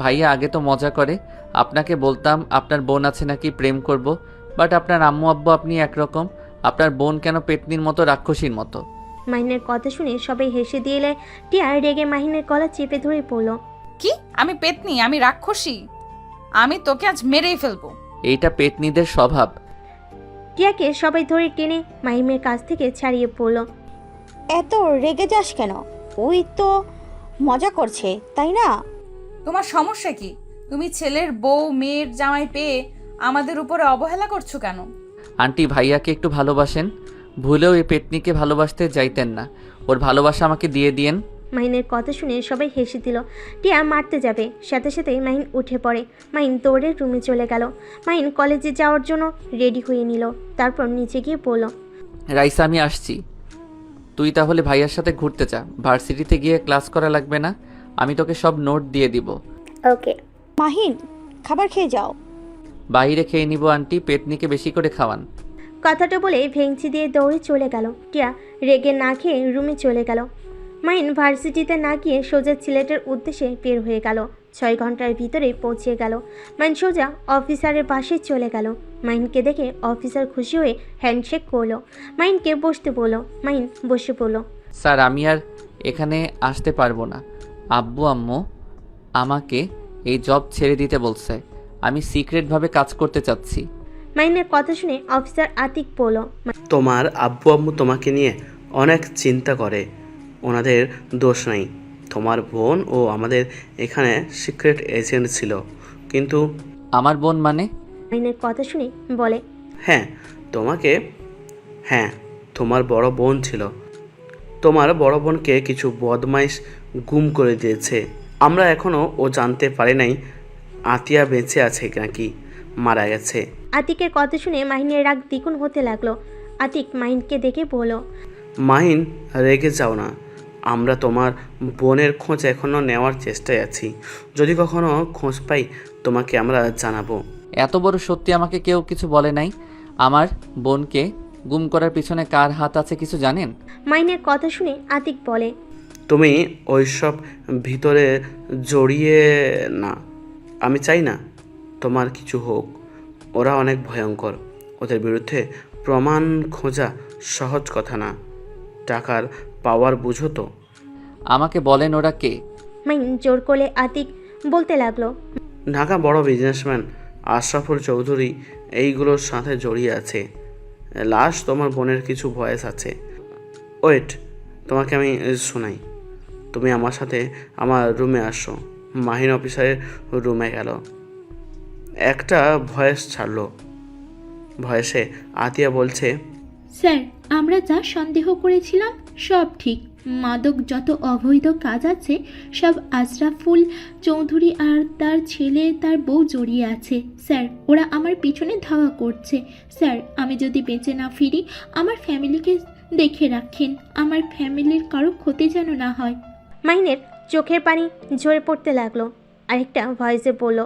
ভাইয়া আগে তো মজা করে। আপনাকে বলতাম আপনার বোন আছে নাকি, প্রেম করব, বাট আপনার আম্মু আব্বু আপনি একরকম। আপনার বোন কেন পেতনির মতো, রাক্ষসীর মতো? মাহিনের কথা শুনে সবাই হেসে দিলে টিয়া রেগে মাহিনের গলা চেপে ধরে পড়ল। কি? আমি পেতনি? আমি রাক্ষসী? আমি তোকে আজ মেরেই ফেলবো। এইটা পেতনিদের স্বভাব। টিয়াকে সবাই ধরে টেনে মাহিমের কাছ থেকে ছাড়িয়ে পড়ল। এত রেগে যাস কেন? ওই তো মজা করছে, তাই না? তোমার সমস্যা কি? তুমি ছেলের বউ মেয়ের জামাই পেয়ে আমাদের উপরে অবহেলা করছো কেন? আন্টি ভাইয়াকে একটু ভালোবাসেন, ভুলেও এই পেতনিকে ভালোবাসতে যাইতেন না। ওর ভালোবাসা আমাকে দিয়ে দিয়েন। মাহিনের কথা শুনে সবাই হেসে দিল। টিয়া মারতে যাবে, সাথে সাথে মাহিন উঠে পড়ে। মাহিন দৌড়ে রুমে চলে গেল। মাহিন কলেজে যাওয়ার জন্য রেডি হয়ে নিল। তারপর নিচে গিয়ে বলল, রাইসা আমি আসছি, তুই তাহলে ভাইয়ার সাথে ঘুরতে যা। ভার্সিটিতে গিয়ে ক্লাস করা লাগবে না, আমি তোকে সব নোট দিয়ে দিব। ওকে। মাহিন, খাবার খেয়ে যাও। বাইরে খেয়ে নিব আন্টি, পেটনিকে বেশি করে খাওয়ান। কথাটা বলে ভেঙচি দিয়ে দৌড়ে চলে গেল। টিয়া রেগে না খেয়ে রুমে চলে গেল। মাহিন ভার্সিটিতে না গিয়ে সোজা সিলেটের উদ্দেশ্যে বের হয়ে গেল। 6 ঘন্টার ভিতরে পৌঁছে গেল। মাহিন সোজা অফিসারের পাশে চলে গেল। মাহিনকে দেখে অফিসার খুশি হয়ে হ্যান্ডশেক করলো। মাহিনকে বসতে বলল। মাহিন বসে পড়ল। স্যার, আমি আর এখানে আসতে পারবো না। আব্বু আম্মু আমাকে এই জব ছেড়ে দিতে বলছে। আমি সিক্রেটভাবে কাজ করতে চাচ্ছি। মাহিনের কথা শুনে অফিসার আতিক বলল। তোমার আব্বু আম্মু তোমাকে নিয়ে অনেক চিন্তা করে, ওনাদের দোষ নাই। তোমার বোন ও আমাদের এখানে সিক্রেট এজেন্ট ছিল, কিন্তু আমার বোন মানে? মাহিনের কথা শুনে বলে। হ্যাঁ তোমার বড় বোন ছিল। তোমার বড় বোনকে কিছু বদমাইশ গুম করে দিয়েছে। আমরা এখনও ও জানতে পারি নাই আতিয়া বেঁচে আছে নাকি মারা গেছে। আতিকের কথা শুনে মাহিনের রাগ দ্বিগুণ হতে লাগলো। আতিক মাহিনকে দেখে বলল। মাহিন, রেগে যাও না। আমরা তোমার বোনের খোঁজ এখনও নেওয়ার চেষ্টায় আছি। যদি কখনো খোঁজ পাই তোমাকে আমরা জানাবো। এত বড় সত্যি আমাকে কেউ কিছু বলে নাই। আমার বোনকে গুম করার পিছনে কার হাত আছে কিছু জানেন? মাহিনের কথা শুনে আতিক বলে। তুমি ওইসব ভিতরে জড়িয়ে না। আমি চাই না তোমার কিছু হোক। ওরা অনেক ভয়ঙ্কর। ওদের বিরুদ্ধে প্রমাণ খোঁজা সহজ কথা না। টাকার পাওয়ার বুঝো তো। আমাকে বলেন ওরা কে? মাহিন জোর করে আতিক বলতে লাগলো। ঢাকা বড় বিজনেসম্যান আশরাফুল চৌধুরী এইগুলোর সাথে জড়িয়ে আছে। লাস্ট তোমার বোনের কিছু ভয়েস আছে। ওয়েট, তোমাকে আমি শোনাই। তুমি আমার সাথে আমার রুমে আসো। মাহিন অফিসারের রুমে গেল। একটা ভয়েস ছাড়লো। ভয়েসে আতিয়া বলছে, স্যার, আমরা যা সন্দেহ করেছিলাম সব ঠিক। মাদক যত অবৈধ কাজ আছে সব আশরাফুল চৌধুরী আর তার ছেলে তার বউ জড়িয়ে আছে। স্যার, ওরা আমার পিছনে ধাওয়া করছে। স্যার, আমি যদি বেঁচে না ফিরি আমার ফ্যামিলিকে দেখে রাখেন। আমার ফ্যামিলির কারো ক্ষতি যেন না হয়। মাহিনের চোখের পানি ঝরে পড়তে লাগলো। আরেকটা ভয়েসে বলল।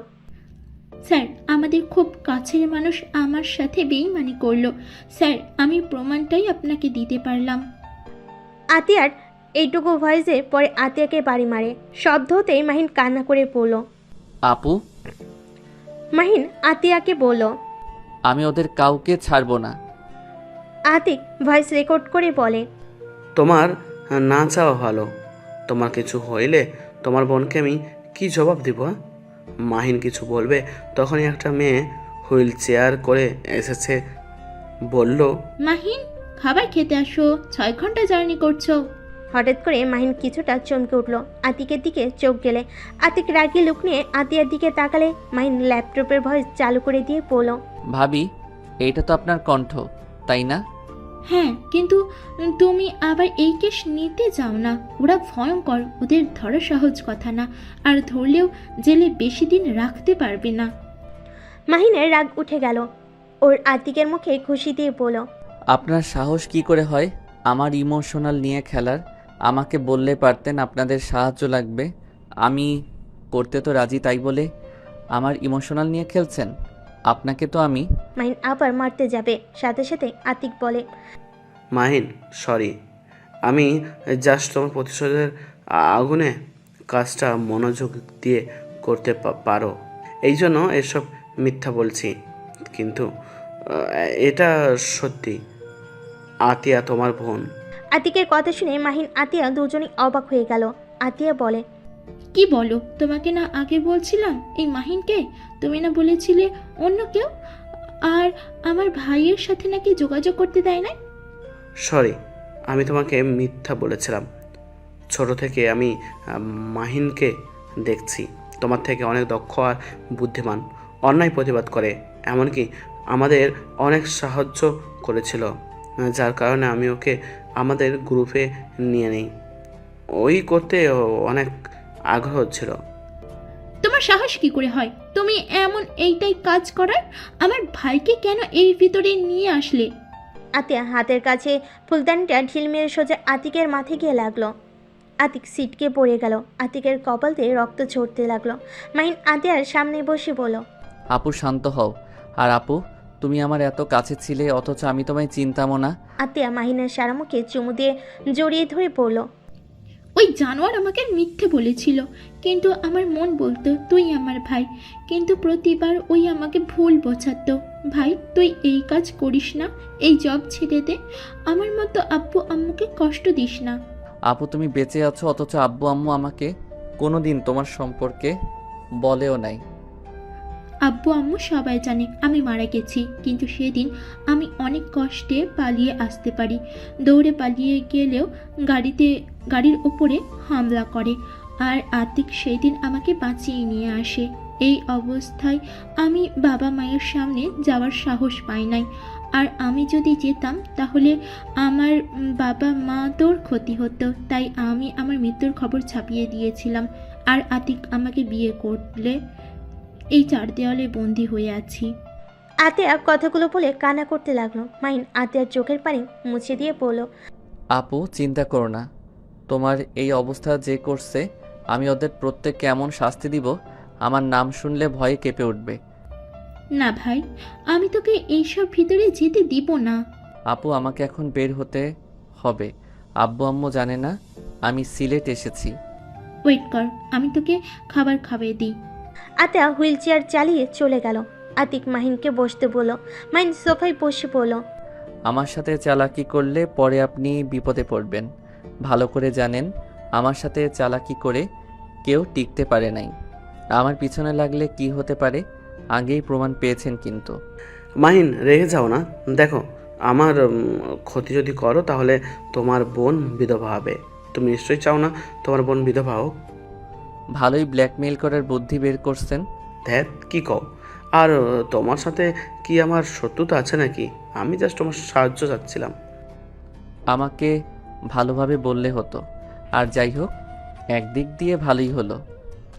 স্যার, আমাদের খুব কাছের মানুষ আমার সাথে বেইমানি করলো। স্যার, আমি প্রমাণটাই আপনাকে দিতে পারলাম। আতিয়ার এইটুকু ভয়েসে পরে আতিয়াকে বাড়ি মারে। শব্দ হতেই মাহিন কান্না করে পড়ল। আপু, মাহিন আতিয়াকে বলল। আমি ওদের কাউকে ছাড়বো না। আতিক ভয়েস রেকর্ড করে বলে। তোমার না চাওয়া ভালো। তোমার কিছু হইলে তোমার বোনকে আমি কি জবাব দিব? মাহিন কিছু বলবে তখনই একটা মেয়ে হুইল চেয়ার করে এসেছে, বলল, মাহিন, খাবার খেতে আসো, 6 ঘন্টা জার্নি করছো। হঠাৎ করে মাহিন কিছুটা চমকে উঠল। আতিকের দিকে চোখ গেলে আতিক রাগি লুক নিয়ে আতিয়ার দিকে তাকালে মাহিন ল্যাপটপের ভয়েস চালু করে দিয়ে বলল। ভাবি, এইটা তো আপনার কণ্ঠ, তাই না? হ্যাঁ, কিন্তু তুমি আবার এই কেস নিতে যাও না। ওরা ভয়ঙ্কর, ওদের ধরা সহজ কথা না। আর ধরলেও জেলে বেশি দিন রাখতে পারবে না। মাহিনের রাগ উঠে গেল। ওর আতিকের মুখে খুশি দিয়ে বলল। আপনার সাহস কি করে হয় আমার ইমোশনাল নিয়ে খেলার? আমাকে বললে পারতেন আপনাদের সাহায্য লাগবে। আমি করতে তো রাজি, তাই বলে আমার ইমোশনাল নিয়ে খেলছেন? আপনাকে তো আমি। মাহিন আবার মারতে যাবে, সাথে সাথে আতিক বলে। মাহিন, সরি। আমি জাস্ট তোমার প্রতিশোধের আগুনে কাজটা মনোযোগ দিয়ে করতে পারো এই জন্য এসব মিথ্যা বলছি, কিন্তু এটা সত্যি। আতিয়া তোমার বোন। আতিকের কথা শুনে মাহিন আতিয়া দুজনেই অবাক হয়ে গেল। আতিয়া বলে। কি বলো? তোমাকে না আগে বলছিলাম এই মাহিনকে? তুমি না বলেছিলে অন্য কেউ? আর আমার ভাইয়ের সাথে নাকি যোগাযোগ করতে দেয় না? সরি, আমি তোমাকে মিথ্যা বলেছিলাম। ছোট থেকে আমি মাহিনকে দেখছি তোমার থেকে অনেক দক্ষ আর বুদ্ধিমান, অন্যায় প্রতিবাদ করে, এমনকি আমাদের অনেক সাহায্য করেছিল, যার কারণে আমি ওকে আমাদের গ্রুপে নিয়ে নিই। ওই করতে অনেক আগ্রহ ছিল। তোমার সাহস কি করে হয় তুমি এমন এইটাই কাজ করার? আমার ভাইকে কেন এই ভিতরে নিয়ে আসলে? আতিয়া হাতের কাছে ফুলদানিটা ঢিল মেরে সোজা আতিকের মাথায় গিয়ে লাগলো। আতিক সিটকে পড়ে গেল। আতিকের কপাল দিয়ে রক্ত ঝরতে লাগলো। মাহিন আতিয়ার সামনে বসে বলল। আপু, শান্ত হও। আর আপু, তুমি আমার এত কাছে ছিলে অথচ আমি তোমায় চিনতামও না। আতিয়া মাহিনের সারা মুখে চুমু দিয়ে জড়িয়ে ধরে পড়ল। ওই জানোয়ার আমাকে মিথ্যে বলেছিল, কিন্তু আমার মন বলতো তুই আমার ভাই, কিন্তু প্রতিবার ওই আমাকে ভুল বোঝাতো। ভাই, তুই এই কাজ করিস না, এই জব ছেড়ে দে, আমার মতো আব্বু আম্মুকে কষ্ট দিস না। আপু, তুমি বেঁচে আছো অথচ আব্বু আম্মু আমাকে কোনোদিন তোমার সম্পর্কে বলেও নাই। আব্বু আম্মু সবাই জানে আমি মারা গেছি, কিন্তু সেদিন আমি অনেক কষ্টে পালিয়ে আসতে পারি। দৌড়ে পালিয়ে গেলেও গাড়ির ওপরে হামলা করে, আর আতিক সেই দিন আমাকে বাঁচিয়ে নিয়ে আসে। এই অবস্থায় আমি বাবা মায়ের সামনে যাওয়ার সাহস পাই নাই, আর আমি যদি যেতাম তাহলে আমার বাবা মা তোর ক্ষতি হতো, তাই আমি আমার মৃত্যুর খবর ছাপিয়ে দিয়েছিলাম। আর আতিক আমাকে বিয়ে করলে এই 4 দেওয়ালে বন্দি হয়ে আছি। আতিয়া কথাগুলো বলে কান্না করতে লাগলো। মাহিন আতিয়ার চোখের পানি মুছে দিয়ে বলল, আপু, চিন্তা করো না, তোমার এই অবস্থা যে করছে আমি ওদের প্রত্যেককে এমন শাস্তি দিব, আমার নাম শুনলে ভয়ে কেঁপে উঠবে। না ভাই, আমি তোকে এইসব ভিতরে যেতে দিব না। আপু, আমাকে এখন বের হতে হবে। আব্বু আম্মু জানে না আমি সিলেট এসেছি। ওয়েট কর, আমি তোকে খাবার খাইয়ে দিই। আতিয়া হুইল চেয়ার চালিয়ে চলে গেল। আতিক মাহিনকে বসতে বলল। মাহিন সোফায় বসে পড়ল। আমার সাথে চালাকি করলে পরে আপনি বিপদে পড়বেন। ভালো করে জানেন আমার সাথে চালাকি করে কেউ টিকতে পারে নাই। আমার পিছনে লাগলে কি হতে পারে আগেই প্রমাণ পেয়েছেন। কিন্তু মাহিন, রেগে যাও না। দেখো, আমার ক্ষতি যদি করো তাহলে তোমার বোন বিধবা হবে। তুমি নিশ্চয়ই চাও না তোমার বোন বিধবা হোক। ভালোই ব্ল্যাকমেইল করার বুদ্ধি বের করছেন। ধ্যাত, কি কও? আর তোমার সাথে কি আমার শত্রুতা আছে নাকি? আমি জাস্ট তোমার সাহায্য চাচ্ছিলাম। আমাকে ভালোভাবে বললে হতো। আর যাই হোক, একদিক দিয়ে ভালোই হলো,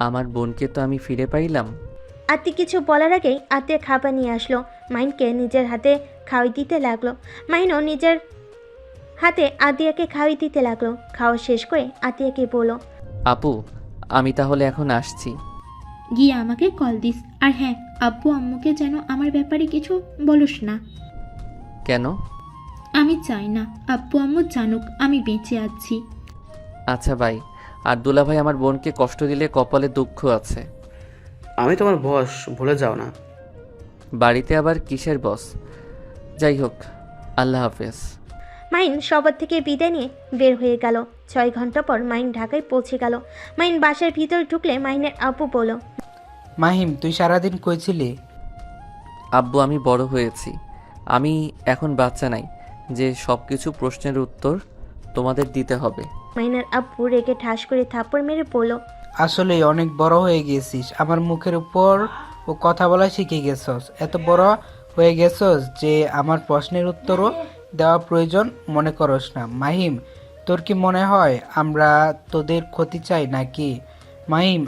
আমার বোনকে তো আমি ফিরে পাইলাম। আতি কিছু বলার আগেই আতিয়া খাবার নিয়ে আসলো। মাহিনকে নিজের হাতে খাওয়াই দিতে লাগলো। মাহিনও নিজের হাতে আতিয়াকে খাওয়াই দিতে লাগলো। খাওয়া শেষ করে আতিয়াকে বলল, আপু, আমি তাহলে এখন আসছি। গিয়ে আমাকে কল দিস। আর হ্যাঁ, আব্বু আম্মুকে যেন আমার ব্যাপারে কিছু বলিস না। কেন? আমি চাই না আব্বু আম্মু জানুক আমি বেঁচে আছি। আচ্ছা ভাই। আর দুলাভাই, আমার বোনকে কষ্ট দিলে কপালে দুঃখ আছে। আমি তোমার বস, ভুলে যাও না। বাড়িতে আবার কিসের বস? যাই হোক, আল্লাহ হাফেজ। মাহিন সবার থেকে বিদায় নিয়ে বের হয়ে গেল। 6 ঘন্টা পর মাহিন ঢাকায় পৌঁছে গেল। মাহিন বাসার ভিতরে ঢুকলে মাহিনের আব্বু বলল, মাহিম, তুই সারাদিন কইছিলি? আব্বু, আমি বড় হয়েছি। আমি এখন বাচ্চা নাই যে সব কিছু প্রশ্নের উত্তর তোমাদের দিতে হবে। মাহিনের আব্বু রেগে ঠাস করে থাপ্পড় মেরে বলল, আসলে অনেক বড় হয়ে গেছিস, আমার মুখের উপর ও কথা বলা শিখে গেছস। এত বড় হয়ে গেছস যে আমার প্রশ্নের উত্তরও দেওয়া প্রয়োজন মনে করস না। মাহিম, তোর কি মনে হয় আমরা তোদের ক্ষতি চাই নাকি? মাহিম,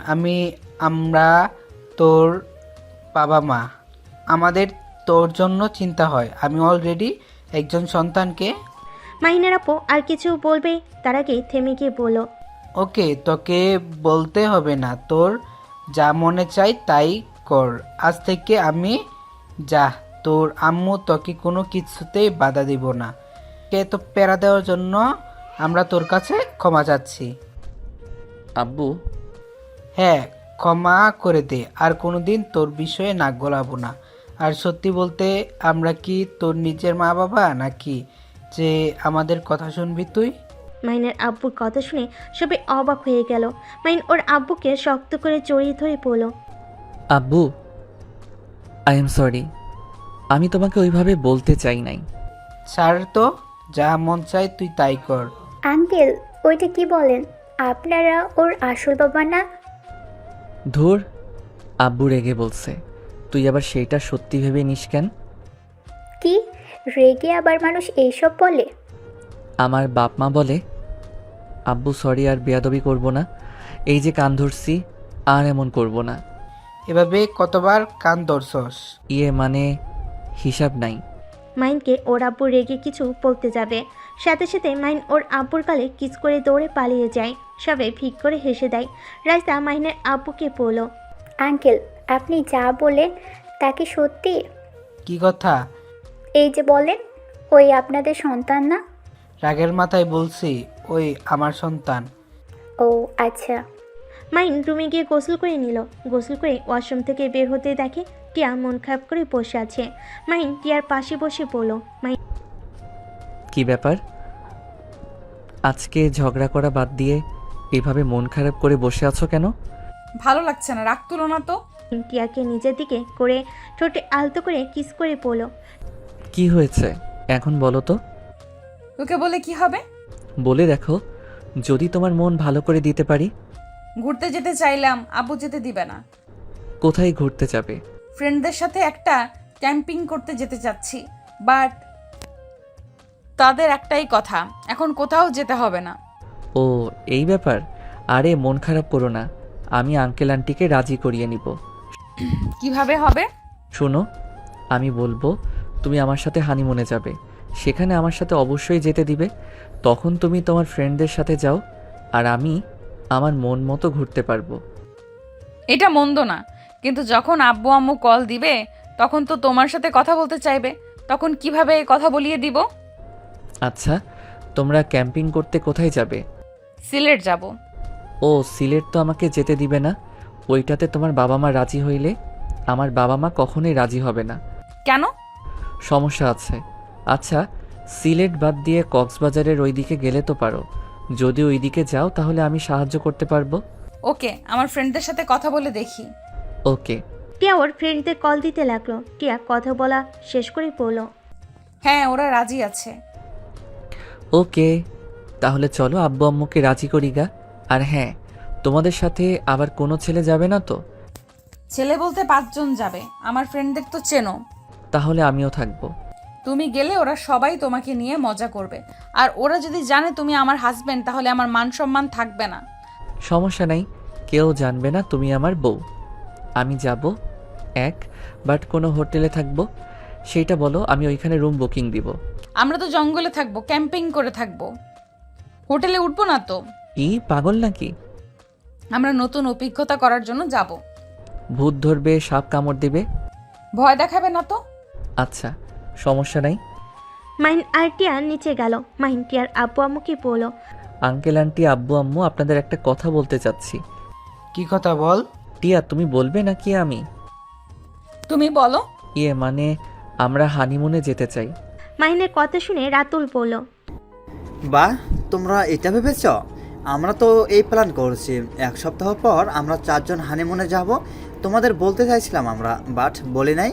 আমরা তোর বাবা মা, আমাদের তোর জন্য চিন্তা হয়। আমি অলরেডি একজন সন্তানকে। মাহিনের আপু আর কিছু বলবে তার আগেই থেমে গিয়ে বলল, ওকে, তোকে বলতে হবে না, তোর যা মনে চাই তাই কর। আজ থেকে আমি যা, তোর আম্মু তোকে কোনো কিছুতেই বাধা দিব না। কে তো প্যারা দেওয়ার জন্য আমরা তোর কাছে ক্ষমা চাচ্ছি। আব্বু, হ্যাঁ, ক্ষমা করে দে। আর কোনোদিন তোর বিষয়ে নাক গলাবো না। আর সত্যি বলতে, আমরা কি তোর নিজের মা বাবা নাকি যে আমাদের কথা শুনবি তুই? মাহিনের আব্বুর কথা শুনে সবাই অবাক হয়ে গেল। মাহিন ওর আব্বুকে শক্ত করে জড়িয়ে ধরে বলল, আব্বু, আই এম সরি। আমি তোমাকে ওইভাবে বলতে চাই নাই। ছাড় তো, যা মন চাই তুই তাই কর। আঙ্কেল, ওইটা কি বলেন? আপনারা ওর আসল বাবা না? ধুর, আব্বু রেগে বলছে। তুই আবার সেইটা সত্যি ভেবে নিস কেন? কি রেগে আবার মানুষ এইসব বলে? আমার বাপ মা বলে। আব্বু সরি, আর বেয়াদবি করব না। এই যে কান ধরছি, আর এমন করব না। এভাবে কতবার কান ধরছস? মানে হিসাব নাই। মাহিনকে ওর আব্বু রেগে কিছু বলতে যাবে, সাথে সাথে মাহিন ওর আব্বুর গালে কিস করে দৌড়ে পালিয়ে যায়। সবাই ভিক করে হেসে দেয়। রাইসা মাহিনের আব্বুকে বলল, আঙ্কেল, আপনি যা বলে তা কি সত্যি? কি কথা? এই যে বলেন, ওই আপনাদের সন্তান না? রাগের মাথায় বলছি, ওই আমার সন্তান। ও আচ্ছা। মাহিন রুমে গিয়ে গোসল করে নিল। গোসল করে ওয়াশরুম থেকে বের হতে দেখে টিয়া মন খারাপ করে বসে আছে। মাহিন টিয়ার পাশে বসে বলল, মাহিন কি ব্যাপার? আজকে ঝগড়া করা বাদ দিয়ে এভাবে মন খারাপ করে বসে আছো কেন? ভালো লাগছে না, রাগ তুলো না তো। টিয়াকে নিজের দিকে করে ঠোঁটে আলতো করে কিস করে বলল, কি হয়েছে এখন বলো তো? তোকে বলে কি হবে? বলে দেখো, যদি তোমার মন ভালো করে দিতে পারি। ঘুরতে যেতে চাইলাম, আব্বু যেতে দিবে না। কোথায় ঘুরতে যাবে? ফ্রেন্ডদের সাথে একটা ক্যাম্পিং করতে যেতে চাচ্ছি, বাট তাদের একটাই কথা, এখন কোথাও যেতে হবে না। ও এই ব্যাপার। আরে মন খারাপ করো না, আমি আঙ্কেল আন্টিকে রাজি করিয়ে নিব। কিভাবে হবে? শোনো, আমি বলবো তুমি আমার সাথে হানিমুনে যাবে, সেখানে আমার সাথে অবশ্যই যেতে দিবে। তখন তুমি তোমার ফ্রেন্ডদের সাথে যাও, আর আমি আমার মন মতো ঘুরতে পারবো। এটা মন্দ না, কিন্তু যখন আব্বু আম্মু কল দিবে তখন তো তোমার সাথে কথা বলতে চাইবে, তখন কিভাবে কথা বলিয়ে দিব? আচ্ছা, তোমরা ক্যাম্পিং করতে কোথায় যাবে? সিলেট যাব। ও সিলেট তো আমাকে যেতে দিবে না, ওইটাতে তোমার বাবা মা রাজি হইলে আমার বাবা মা কখনোই রাজি হবে না। কেন? সমস্যা আছে। আচ্ছা, সিলেট বাদ দিয়ে কক্সবাজারের ওই দিকে গেলে তো পারো। যদি ওই দিকে যাও তাহলে আমি সাহায্য করতে পারবো। ওকে, আমার ফ্রেন্ডদের সাথে কথা বলে দেখি। ওকে। টিয়া ওর ফ্রেন্ডদের কল দিতে লাগলো। টিয়া কথা বলা শেষ করে বলল, হ্যাঁ, ওরা রাজি আছে। ওকে, তাহলে চলো আব্বু আম্মুকে রাজি করি গা। আর হ্যাঁ, তোমাদের সাথে আবার কোনো ছেলে যাবে না তো? ছেলে বলতে 5 জন যাবে, আমার ফ্রেন্ডদের তো চেনো। তাহলে আমিও থাকবো। তুমি গেলে ওরা সবাই তোমাকে নিয়ে মজা করবে, আর ওরা যদি জানে তুমি আমার হাজবেন্ড তাহলে আমার মান সম্মান থাকবে না। সমস্যা নাই, কেউ জানবে না তুমি আমার বউ। আমি যাব বাট কোনো হোটেলে থাকবো, সেইটা বলো, আমি ওইখানে রুম বুকিং দিব। আমরা তো জঙ্গলে থাকবো, ক্যাম্পিং করে থাকবো, হোটেলে উঠবো না তো। কি পাগল নাকি? আমরা নতুন অভিজ্ঞতা করার জন্য যাব। ভূত ধরবে, সাপ কামড় দিবে? ভয় দেখাবে না তো। আচ্ছা, সমস্যা নাই। মাহিন আর টিয়া নিচে গেল। মাহিন টিয়ার আব্বু আম্মুকে বলল, আঙ্কেল আন্টি আব্বু আম্মু আপনাদের একটা কথা বলতে চাচ্ছি। কি কথা বল? টিয়া তুমি বলবে নাকি আমি? তুমি বলো। মানে আমরা হানিমুনে যেতে চাই। মাহিনের কথা শুনে রাতুল বলল, বাহ, তোমরা এটা ভেবেছ? আমরা তো এই প্ল্যান করছি, 1 সপ্তাহ পর আমরা 4 জন হানিমুনে যাব। তোমাদের বলতে চাইছিলাম আমরা, বাট বলি নাই।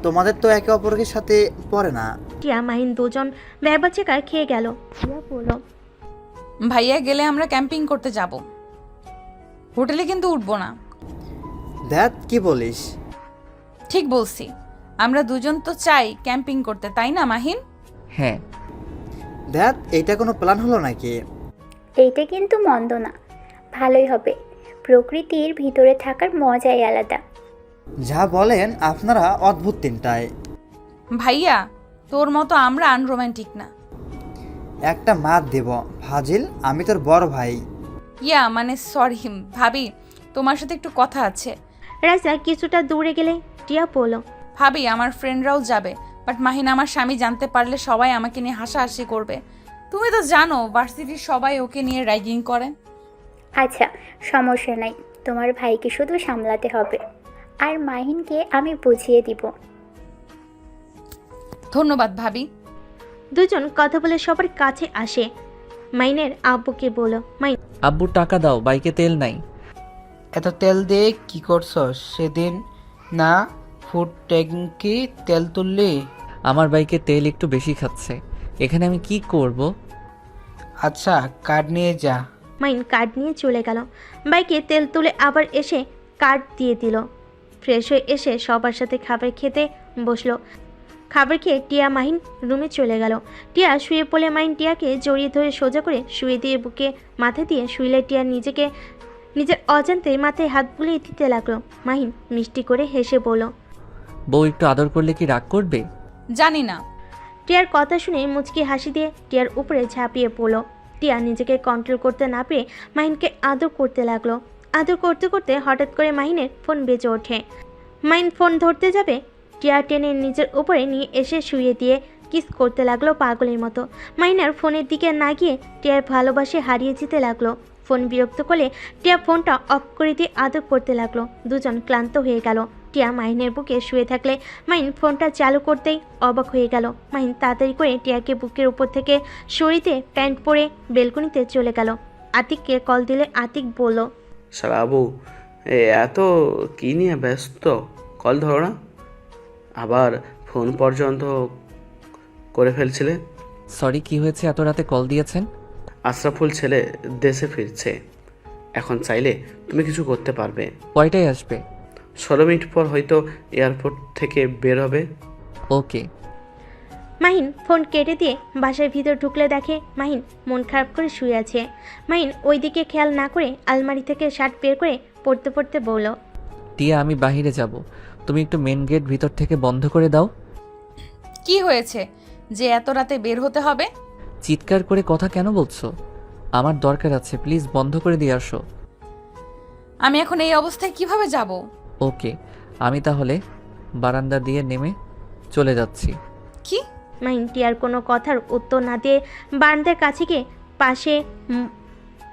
তোমাদের তো একে অপরের সাথে পড়ে না। টিয়া মাহিন দুজন ব্যবচাকার খেয়ে গেল। টিয়া বলল, ভাইয়া গেলে আমরা ক্যাম্পিং করতে যাব, হোটেলে কিন্তু উঠবো না। ধ্যাত, কি বলিস? ঠিক বলছি, আমরা দুজন তো চাই ক্যাম্পিং করতে, তাই না মাহিন? হ্যাঁ। ধ্যাত, এটা কোনো প্ল্যান হলো নাকি? এইটা কিন্তু মন্দ না, ভালোই হবে। প্রকৃতির ভিতরে থাকার মজাই আলাদা। যা বলেন আপনারা, অদ্ভুত তিনটায়। ভাইয়া, তোর মতো আমরা আনরোম্যান্টিক না। একটা মাত দেব ফাজিল, আমি তোর বড় ভাই। মানে সরি ভাবি, তোমার সাথে একটু কথা আছে। রাজা কিছুটা দূরে গেলে টিয়া বলল, ভাবি, আমার ফ্রেন্ডরাও যাবে, বাট মাহিন আমার স্বামী জানতে পারলে সবাই আমাকে নিয়ে হাসাহাসি করবে। তুমি তো জানো ভার্সিটির সবাই ওকে নিয়ে র্যাগিং করে। আচ্ছা, সমস্যা নাই, তোমার ভাইকে শুধু সামলাতে হবে, আর মাহিনকে আমি বুঝিয়ে দিব। ধন্যবাদ ভাবি। দুজন কথা বলে সবার কাছে আসে। মাইনের আব্বুকে বলল, মাইন আব্বু টাকা দাও, বাইকে তেল নাই। এত তেল দিয়ে কি করছস? সেদিন না ফুড ট্যাঙ্কি তেল তুললি? আমার বাইকে তেল একটু বেশি খাচ্ছে, এখানে আমি কি করব? আচ্ছা, কার্ড নিয়ে যা। মাইন কার্ড নিয়ে চলে গেল। বাইকে তেল তুলে আবার এসে কার্ড দিয়ে দিল। ফ্রেশ হয়ে এসে সবার সাথে খাবার খেতে বসলো। খাবার খেয়ে টিয়া মাহিন রুমে চলে গেল। টিয়া শুয়ে পড়লে মাহিন টিয়াকে জড়িয়ে ধরে সোজা করে শুয়ে দিয়ে বুকে মাথা দিয়ে শুইলে টিয়া নিজের অজান্তে মাথায় হাত বুলিয়ে দিতে লাগলো। মাহিন মিষ্টি করে হেসে বলল, বউ একটু আদর করলে কি রাগ করবে? জানি না। টিয়ার কথা শুনে মুচকি হাসি দিয়ে টিয়ার উপরে ঝাঁপিয়ে পড়লো। টিয়া নিজেকে কন্ট্রোল করতে না পেরে মাহিনকে আদর করতে লাগলো। আদর করতে করতে হঠাৎ করে মাহিনের ফোন বেজে ওঠে। মাহিন ফোন ধরতে যাবে, টিয়া টেনে নিজের উপরে নিয়ে এসে শুয়ে দিয়ে কিস করতে লাগলো পাগলের মতো। মাহিনার ফোনের দিকে না গিয়ে টিয়ার ভালোবাসে হারিয়ে যেতে লাগলো। ফোন বিরক্ত করলে টিয়া ফোনটা অফ করে দিয়ে আদর করতে লাগলো। দুজন ক্লান্ত হয়ে গেল। টিয়া মাহিনের বুকে শুয়ে থাকলে মাহিন ফোনটা চালু করতেই অবাক হয়ে গেল। মাহিন তাড়াতাড়ি করে টিয়াকে বুকের উপর থেকে সরিয়ে প্যান্ট পরে বেলকনিতে চলে গেল। আতিককে কল দিলে আতিক বলল, শালা আবু, এত কী নিয়ে ব্যস্ত? কল ধরো না, আবার ফোন পর্যন্ত করে ফেলছিলে। সরি, কি হয়েছে? এত রাতে কল দিয়েছেন? আশরাফুল ছেলে দেশে ফিরছে, এখন চাইলে তুমি কিছু করতে পারবে। কয়টায় আসবে? 16 মিনিট পর হয়তো এয়ারপোর্ট থেকে বের হবে। ওকে। মাহিন ফোন কেটে দিয়ে বাসার ভিতর ঢুকলে দেখে মাহিন মন খারাপ করে শুয়ে আছে। মাহিন ওই দিকে খেয়াল না করে আলমারি থেকে শার্ট বের করে পরতে পরতে বলল, টিয়া, আমি বাইরে যাব, তুমি একটু মেন গেট ভিতর থেকে বন্ধ করে দাও। কি হয়েছে যে এত রাতে বের হতে হবে? চিৎকার করে কথা কেন বলছো? আমার দরকার আছে, প্লিজ বন্ধ করে দিয়ে আসো। আমি এখন এই অবস্থায় কিভাবে যাব? ওকে, আমি তাহলে বারান্দা দিয়ে নেমে চলে যাচ্ছি। কি? মাহিন টিয়ার কোনো কথার উত্তর না দিয়ে বারান্দার কাছে গিয়ে পাশে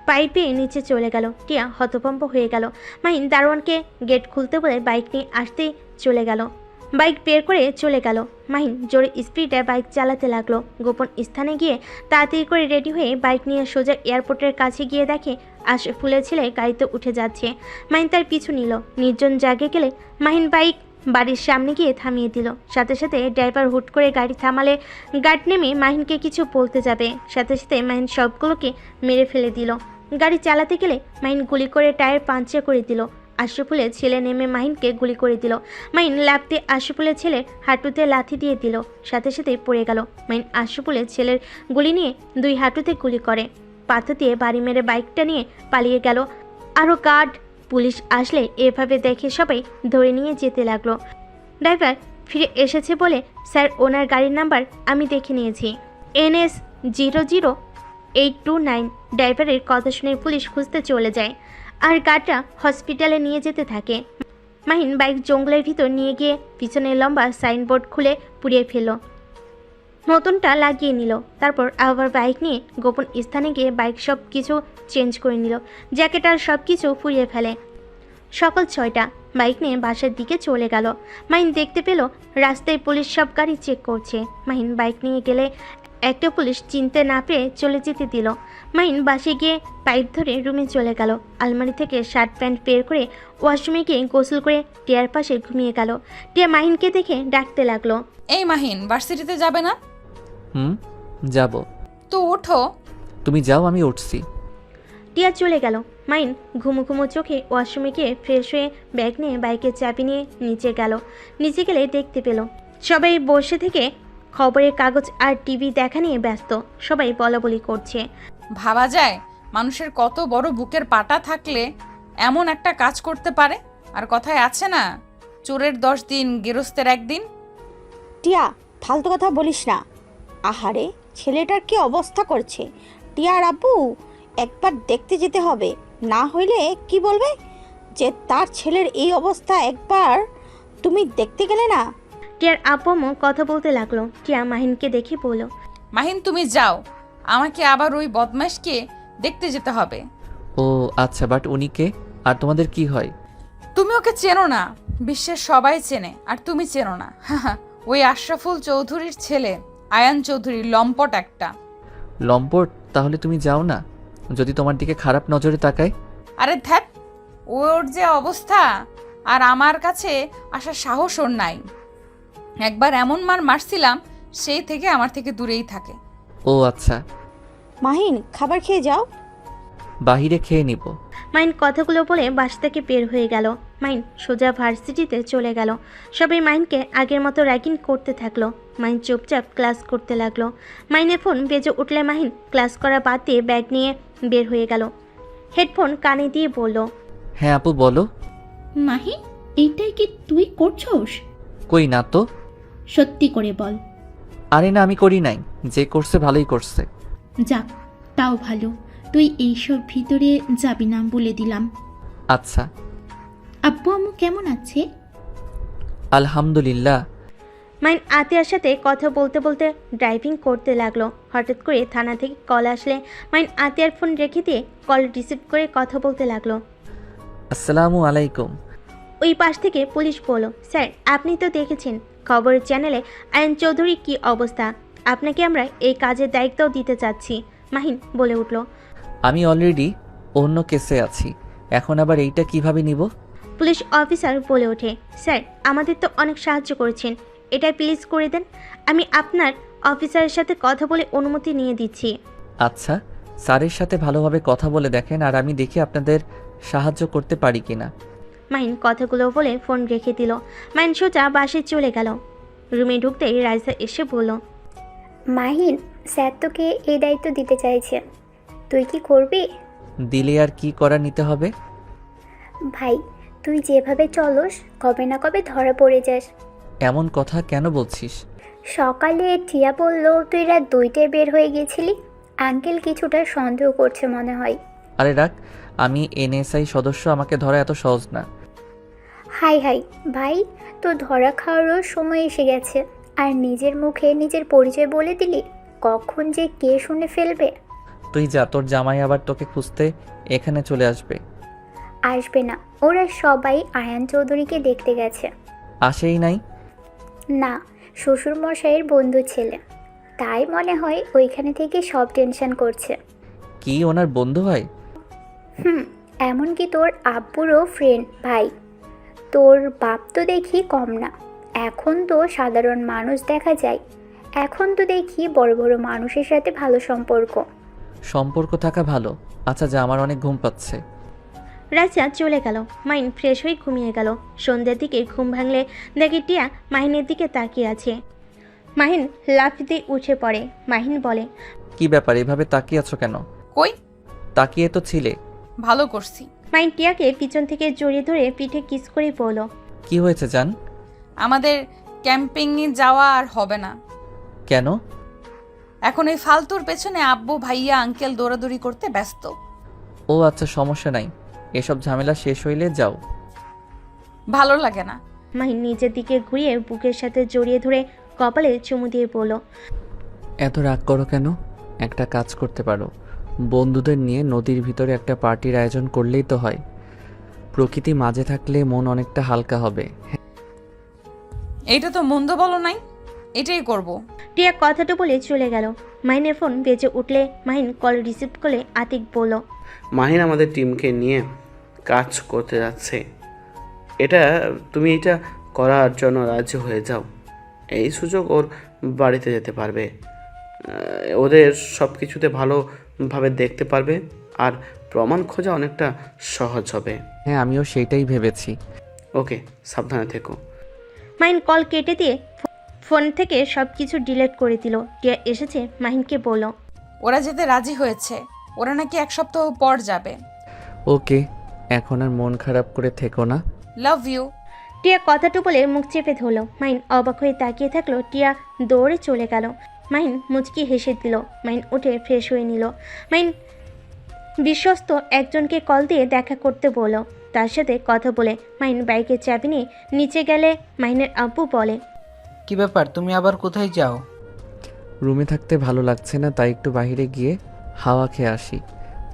পাইপে নিচে চলে গেল। টিয়া হতভম্ব হয়ে গেল। মাহিন দারোয়ানকে গেট খুলতে বলে বাইক নিয়ে আসতেই চলে গেল। বাইক বের করে চলে গেল। মাহিন জোরে স্পিডে বাইক চালাতে লাগলো। গোপন স্থানে গিয়ে তাড়াতাড়ি করে রেডি হয়ে বাইক নিয়ে সোজা এয়ারপোর্টের কাছে গিয়ে দেখে আশরাফুলের ছেলে গাড়িতে উঠে যাচ্ছে। মাহিন তার পিছু নিল। নির্জন জায়গায় গেলে মাহিন বাইক বাড়ির সামনে গিয়ে থামিয়ে দিল। সাথে সাথে ড্রাইভার হুট করে গাড়ি থামালে গার্ড নেমে মাহিনকে কিছু বলতে যাবে, সাথে সাথে মাহিন সবগুলোকে মেরে ফেলে দিল। গাড়ি চালাতে গেলে মাহিন গুলি করে টায়ার পাঞ্চার করে দিল। আশরাফুলের ছেলে নেমে মাহিনকে গুলি করে দিল। মাহিন লাফতে আশরাফুলের ছেলের হাঁটুতে লাথি দিয়ে দিল, সাথে সাথে পড়ে গেল। মাহিন আশরাফুলের ছেলের গুলি নিয়ে দুই হাঁটুতে গুলি করে পাথর দিয়ে বাড়ি মেরে বাইকটা নিয়ে পালিয়ে গেল। আরও গার্ড পুলিশ আসলে এভাবে দেখে সবাই ধরে নিয়ে যেতে লাগলো। ড্রাইভার ফিরে এসেছে বলে, স্যার ওনার গাড়ির নাম্বার আমি দেখে নিয়েছি, NS 00829। ড্রাইভারের কথা শুনে পুলিশ খুঁজতে চলে যায় আর গার্ডরা হসপিটালে নিয়ে যেতে থাকে। মাহিন বাইক জঙ্গলের ভিতর নিয়ে গিয়ে পিছনে লম্বা সাইনবোর্ড খুলে পুড়িয়ে ফেলল, নতুনটা লাগিয়ে নিল। তারপর আবার বাইক নিয়ে গোপন স্থানে গিয়ে বাইক সব কিছু চেঞ্জ করে নিল, জ্যাকেট আর সব কিছু পুড়িয়ে ফেলে। সকাল 6টা বাইক নিয়ে বাসার দিকে চলে গেল। মাহিন দেখতে পেল রাস্তায় পুলিশ সব গাড়ি চেক করছে। মাহিন বাইক নিয়ে গেলে একটা পুলিশ চিনতে না পেরে চলে যেতে দিল। মাহিন বাসে গিয়ে পাইপ ধরে রুমে চলে গেল। আলমারি থেকে শার্ট প্যান্ট বের করে ওয়াশরুমে গিয়ে গোসল করে টিয়ার পাশে ঘুমিয়ে গেল। টিয়া মাহিনকে দেখে ডাকতে লাগলো, এই মাহিন, ভার্সিটিতে যাবে না? যাব। তো ওঠো। তুমি যাও, আমি উঠছি। টিয়া চলে গেল। মাহিন ঘুমো ঘুমো চোখে ওয়াশরুমে গিয়ে ফ্রেশ হয়ে ব্যাগ নিয়ে বাইকের চাবি নিয়ে নিচে গেল। নিচে গেলে দেখতে পেল সবাই বসে থেকে খবরের কাগজ আর টিভি দেখা নিয়ে ব্যস্ত। সবাই বলাবলি করছে। ভাবা যায় মানুষের কত বড় বুকের পাটা থাকলে এমন একটা কাজ করতে পারে। আর কথায় আছে না, চোরের 10 দিন গেরস্তের 1 দিন। টিয়া, ফালতু কথা বলিস না। আহারে, ছেলেটার কি অবস্থা করছে। টিয়ার আব্বু একবার দেখতে যেতে হবে, না হইলে কি বলবে যে তার ছেলের এই অবস্থা, একবার তুমি দেখতে গেলে না। টিয়ার আব্বু কথা বলতে লাগলো। টিয়া মাহিনকে দেখে বলল, মাহিন তুমি যাও, আমাকে আবার ওই বদমাশকে দেখতে যেতে হবে। ও আচ্ছা, বাট উনি কে আর তোমাদের কি হয়? তুমি ওকে চেনো না, বিশ্বের সবাই চেনে, আর তুমি চেনো না। ওই আশরাফুল চৌধুরীর ছেলে আয়ান চৌধুরী, লম্পট একটা। লম্পট? তাহলে তুমি যাও না, যদি তোমার দিকে খারাপ নজরে তাকায়। আরে ধ্যাত, ওর যে অবস্থা, আর আমার কাছে আসার সাহস ওর নাই। একবার এমন মার মারছিলাম, সেই থেকে আমার থেকে দূরেই থাকে। ও আচ্ছা, মাহিন, খাবার খেয়ে যাও। বাহিরে খেয়ে নিব। মাহিন কথাগুলো বলে বাস থেকে বের হয়ে গেল। মাহিন সোজা ভার্সিটিতে চলে গেল। সবাই মাহিনকে আগের মতো র্যাগিং করতে থাকলো। মাহিন চুপচাপ ক্লাস করতে লাগলো। মাহিনের ফোন বেজে উঠলে মাহিন ক্লাস করা বাদ দিয়ে ব্যাগ নিয়ে বের হয়ে গেল। হেডফোন কানে দিয়ে বলল, হ্যাঁ আপু বলো। মাহি, এইটাই কি তুই করছস? কই না তো। সত্যি করে বল। আরে না, আমি করি নাই, যে করছে ভালোই করছে। যাক, তাও ভালো। তুই এইসব ভিতরে যাবি না বলে দিলাম। আচ্ছা। আব্বু আম্মু কেমন আছে? আলহামদুলিল্লাহ, মাইন আতিয়ার সাথে কথা বলতে বলতে ড্রাইভিং করতে লাগলো। হঠাৎ করে থানা থেকে কল আসলে মাইন আতিয়ার ফোন রেখে দিয়ে কল রিসিভ করে কথা বলতে লাগলো। আসসালামু আলাইকুম। ওই পাশ থেকে পুলিশ বলল, স্যার আপনি তো দেখেছেন খবরের চ্যানেলে আয়ন চৌধুরীর কী অবস্থা, আপনাকে আমরা এই কাজের দায়িত্বও দিতে চাচ্ছি। মাহিন বলে উঠল। আমি অলরেডি অন্য কেসে আছি, এখন আবার এইটা কিভাবে নিব? পুলিশ অফিসার বলে ওঠে, স্যার আমাদের তো অনেক সাহায্য করেছেন, এটা প্লিজ করে দেন, আমি আপনার অফিসারের সাথে কথা বলে অনুমতি নিয়ে দিচ্ছি। আচ্ছা, স্যারের সাথে ভালোভাবে কথা বলে দেখেন, আর আমি দেখি আপনাদের সাহায্য করতে পারি কিনা। মাহিন কথাগুলো বলে ফোন রেখে দিল। মাহিন সোজা বাসে চলে গেল। রুমে ঢুকতেই রাইসা এসে বলল, মাহিন, স্যার তোকে এই দায়িত্ব দিতে চাইছে, তুই কি করবি? দিলে আর কি করা নিতে হবে? ভাই, তুই যেভাবে চলস কবে না কবে ধরা পড়ে যাস। এমন কথা কেন বলছিস? সকালে টিয়া বলল তুই রাত 2টায় বের হয়ে গেছিলি, আঙ্কেল কিছুটা সন্দেহ করছে মনে হয়। আরে রাখ, আমি এনএসআই সদস্য, আমাকে ধরা এত সহজ না। হাই হাই ভাই, তোর ধরা খাওয়ারও সময় এসে গেছে, আর নিজের মুখে নিজের পরিচয় বলে দিলি, কখন যে কে শুনে ফেলবে। তুই যা, তোর জামাই আবার তোকে খুঁজতে এখানে চলে আসবে। আসবে না, ওরা সবাই আয়ান চৌধুরীকে দেখতে গেছে। আসেই নাই? না, শ্বশুর মশাইয়ের বন্ধু ছেলে, তাই মনে হয় ওইখানে থেকে সব টেনশন করছে। কি ওনার বন্ধু হয়? এমনকি তোর আব্বুরও ফ্রেন্ড ভাই। তোর বাপ তো দেখি কম না, এখন তো সাধারণ মানুষ দেখা যায়, এখন তো দেখি বড় বড় মানুষের সাথে ভালো সম্পর্ক। সম্পর্ক থাকা ভালো। আচ্ছা যা, আমার অনেক ঘুম পাচ্ছে। রাইসা চলে গেল। মাহিন ফ্রেশ হয়ে ঘুমিয়ে গেল। সন্ধ্যার দিকে ঘুম ভাঙলে দেখে টিয়া মাহিনের দিকে তাকিয়ে আছে। মাহিন লাফ দিয়ে উঠে পড়ে। মাহিন বলে, কি ব্যাপার, এভাবে তাকিয়ে আছো কেন? কই? তাকিয়ে তো ছিলে। ভালো করছি। মাহিন টিয়াকে পিছন থেকে জড়িয়ে ধরে পিঠে কিস করে বলল, কি হয়েছে জান? আমাদের ক্যাম্পিংয়ে যাওয়া আর হবে না। কেন? এখন এই ফালতুর পেছনে আব্বু ভাইয়া আঙ্কেল দৌড়াদৌড়ি করতে ব্যস্ত। ও আচ্ছা, সমস্যা নাই, এসব ঝামেলা শেষ হইলে যাও। ভালো লাগে না। মাহিন নিজের দিকে ঘুরিয়ে বুকের সাথে জড়িয়ে ধরে কপালে চুমু দিয়ে বলল, এত রাগ করো কেন? একটা কাজ করতে পারো, বন্ধুদের নিয়ে নদীর ভিতরে একটা পার্টির আয়োজন করলেই তো হয়। প্রকৃতি মাঝে থাকলে মন অনেকটা হালকা হবে। এইটা তো মন্দ বলো নাই, এটাই করব। টিয়া কথাটা বলে চলে গেল। মাহিনের ফোন বেজে উঠলে মাহিন কল রিসিভ করে আতিক বলল, মাহিন আমাদের টিমকে নিয়ে কাজ করতে যাচ্ছে, তুমি এটা করার জন্য রাজি হয়ে যাও। এই সুযোগ ওর বাড়িতে যেতে পারবে, ওদের সব কিছুতে ভালোভাবে দেখতে পারবে, আর প্রমাণ খোঁজা অনেকটা সহজ হবে। হ্যাঁ, আমিও সেইটাই ভেবেছি। ওকে, সাবধানে থেকো। মাহিন কল কেটে দিয়ে ফোন থেকে সব কিছু ডিলিট করে দিল। টিয়া এসেছে মাহিনকে বলল, ওরা যেতে রাজি হয়েছে, ওরা নাকি 1 সপ্তাহ পর যাবে। ওকে, এখন আর মন খারাপ করে থেকো না। Love you. টিয়া কথাটা বলে মুখ চেপে ধরল। মাহিন অবাক হয়ে তাকিয়ে থাকলো। টিয়া দৌড়ে চলে গেল। মাহিন মুচকি হেসে দিল। মাহিন উঠে ফ্রেশ হয়ে নিল। মাহিন বিশ্বস্ত একজনকে কল দিয়ে দেখা করতে বলল। তার সাথে কথা বলে মাহিন বাইকের চাবি নিয়ে নিচে গেলে মাহিনের আব্বু বলে, কি ব্যাপার, তুমি আবার কোথায় যাও? রুমে থাকতে ভালো লাগছে না, তাই একটু বাইরে গিয়ে হাওয়া খেয়ে আসি।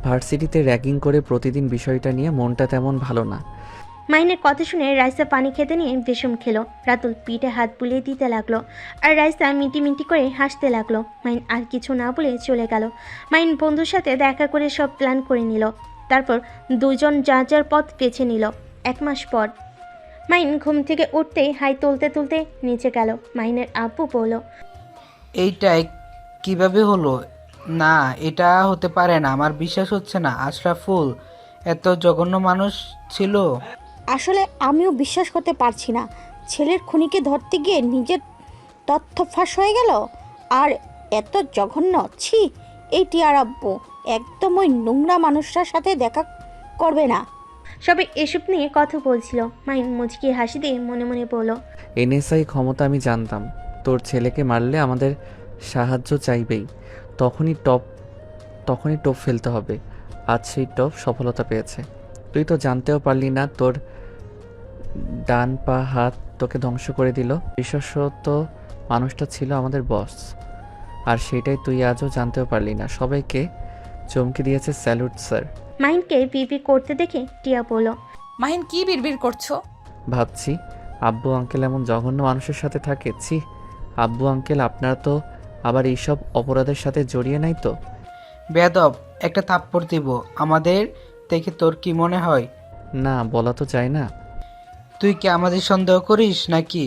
ভার্সিটিতে র্যাগিং করে প্রতিদিন বিষয়টা নিয়ে মনটা তেমন ভালো না। মাহিনের কথা শুনে রাইসা পানি খেতে নিয়ে বিষম খেলো। রাতুল পিঠে হাত বুলিয়ে দিতে লাগলো, আর রাইসা মিটি মিটি করে হাসতে লাগলো। মাহিন আর কিছু না বলে চলে গেল। মাহিন বন্ধুর সাথে দেখা করে সব প্ল্যান করে নিল। তারপর দুজন যার যার পথ বেছে নিল। 1 মাস পর মাহিন ঘুম থেকে উঠতেই হাই তুলতে তুলতে নিচে গেল। মাহিনের আব্বু বলল, এইটাই কিভাবে হলো? না, এটা হতে পারে না, আমার বিশ্বাস হচ্ছে না। আশরাফুল এত জঘন্য মানুষ ছিল? আসলে আমিও বিশ্বাস করতে পারছি না, ছেলের খুনিকে ধরতে গিয়ে নিজের তথ্য ফাঁস হয়ে গেল। আর এত জঘন্য, ছি! এই টিয়ার আব্বু একদম ওই নোংরা মানুষটার সাথে দেখা করবে না। সবাই এসব নিয়ে কথা বলছিল। মাহিন মুচকি হাসি দিয়ে মনে মনে বলল, এনএসআই ক্ষমতা আমি জানতাম, তোর ছেলেকে মারলে আমাদের সাহায্য চাইবেই, তখনই টপ ফেলতে হবে। আজ সেই টপ সফলতা পেয়েছে। তুই তো জানতেও পারলি না, তোর ডান পা হাত তোকে ধ্বংস করে দিল। বিশেষত মানুষটা ছিল আমাদের বস, আর সেটাই তুই আজও জানতেও পারলি না। সবাইকে চমকে দিয়েছে। Salute sir. মাহিনকে বিপি করতে দেখে টিয়া বলল, মাহিন কি বিড়বিড় করছো? ভাবছি আব্বু আঙ্কেল এমন জঘন্য মানুষের সাথে থাকে। ছি, আব্বু আঙ্কেল আপনারা তো আবার এইসব অপরাধের সাথে জড়িয়ে নাই তো? বেয়াদব, একটা থাপ্পড় দিব। আমাদের দেখে তোর কি মনে হয়? না, বলা তো যায় না। তুই কি আমাদের সন্দেহ করিস নাকি?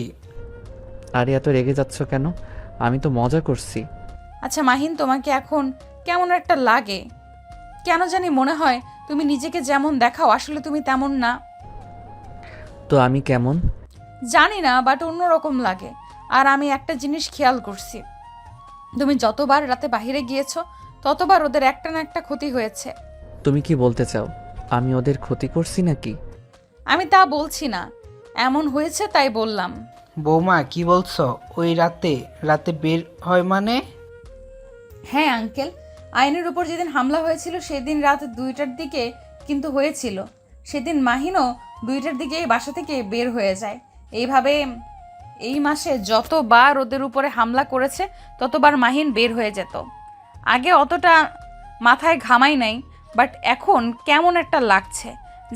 আরে এত রেগে যাচ্ছ কেন? আমি তো মজা করছি। আচ্ছা মাহিন, তোমাকে এখন কেমন একটা লাগে? কেন জানি মনে হয় তুমি নিজেকে যেমন দেখাও আসলে তুমি তেমন না। তো আমি কেমন? জানি না, বাট অন্যরকম লাগে। আর আমি একটা জিনিস খেয়াল করছি, তুমি যতবার রাতে বাইরে গিয়েছো ততবার ওদের একটা না একটা ক্ষতি হয়েছে। তুমি কি বলতে চাও আমি ওদের ক্ষতি করছি নাকি? আমি তা বলছি না, এমন হয়েছে তাই বললাম। বৌমা কি বলছো? ওই রাতে বের হয় মানে? হ্যাঁ আঙ্কেল, আইনের উপর যেদিন হামলা হয়েছিল সেদিন রাত 2টার দিকে কিন্তু হয়েছিল। সেদিন মাহিনও 2টার দিকে বাসা থেকে বের হয়ে যায়। এইভাবে এই মাসে যতবার ওদের উপরে হামলা করেছে ততবার মাহিন বের হয়ে যেত। আগে অতটা মাথায় ঘামাই নাই, বাট এখন কেমন একটা লাগছে।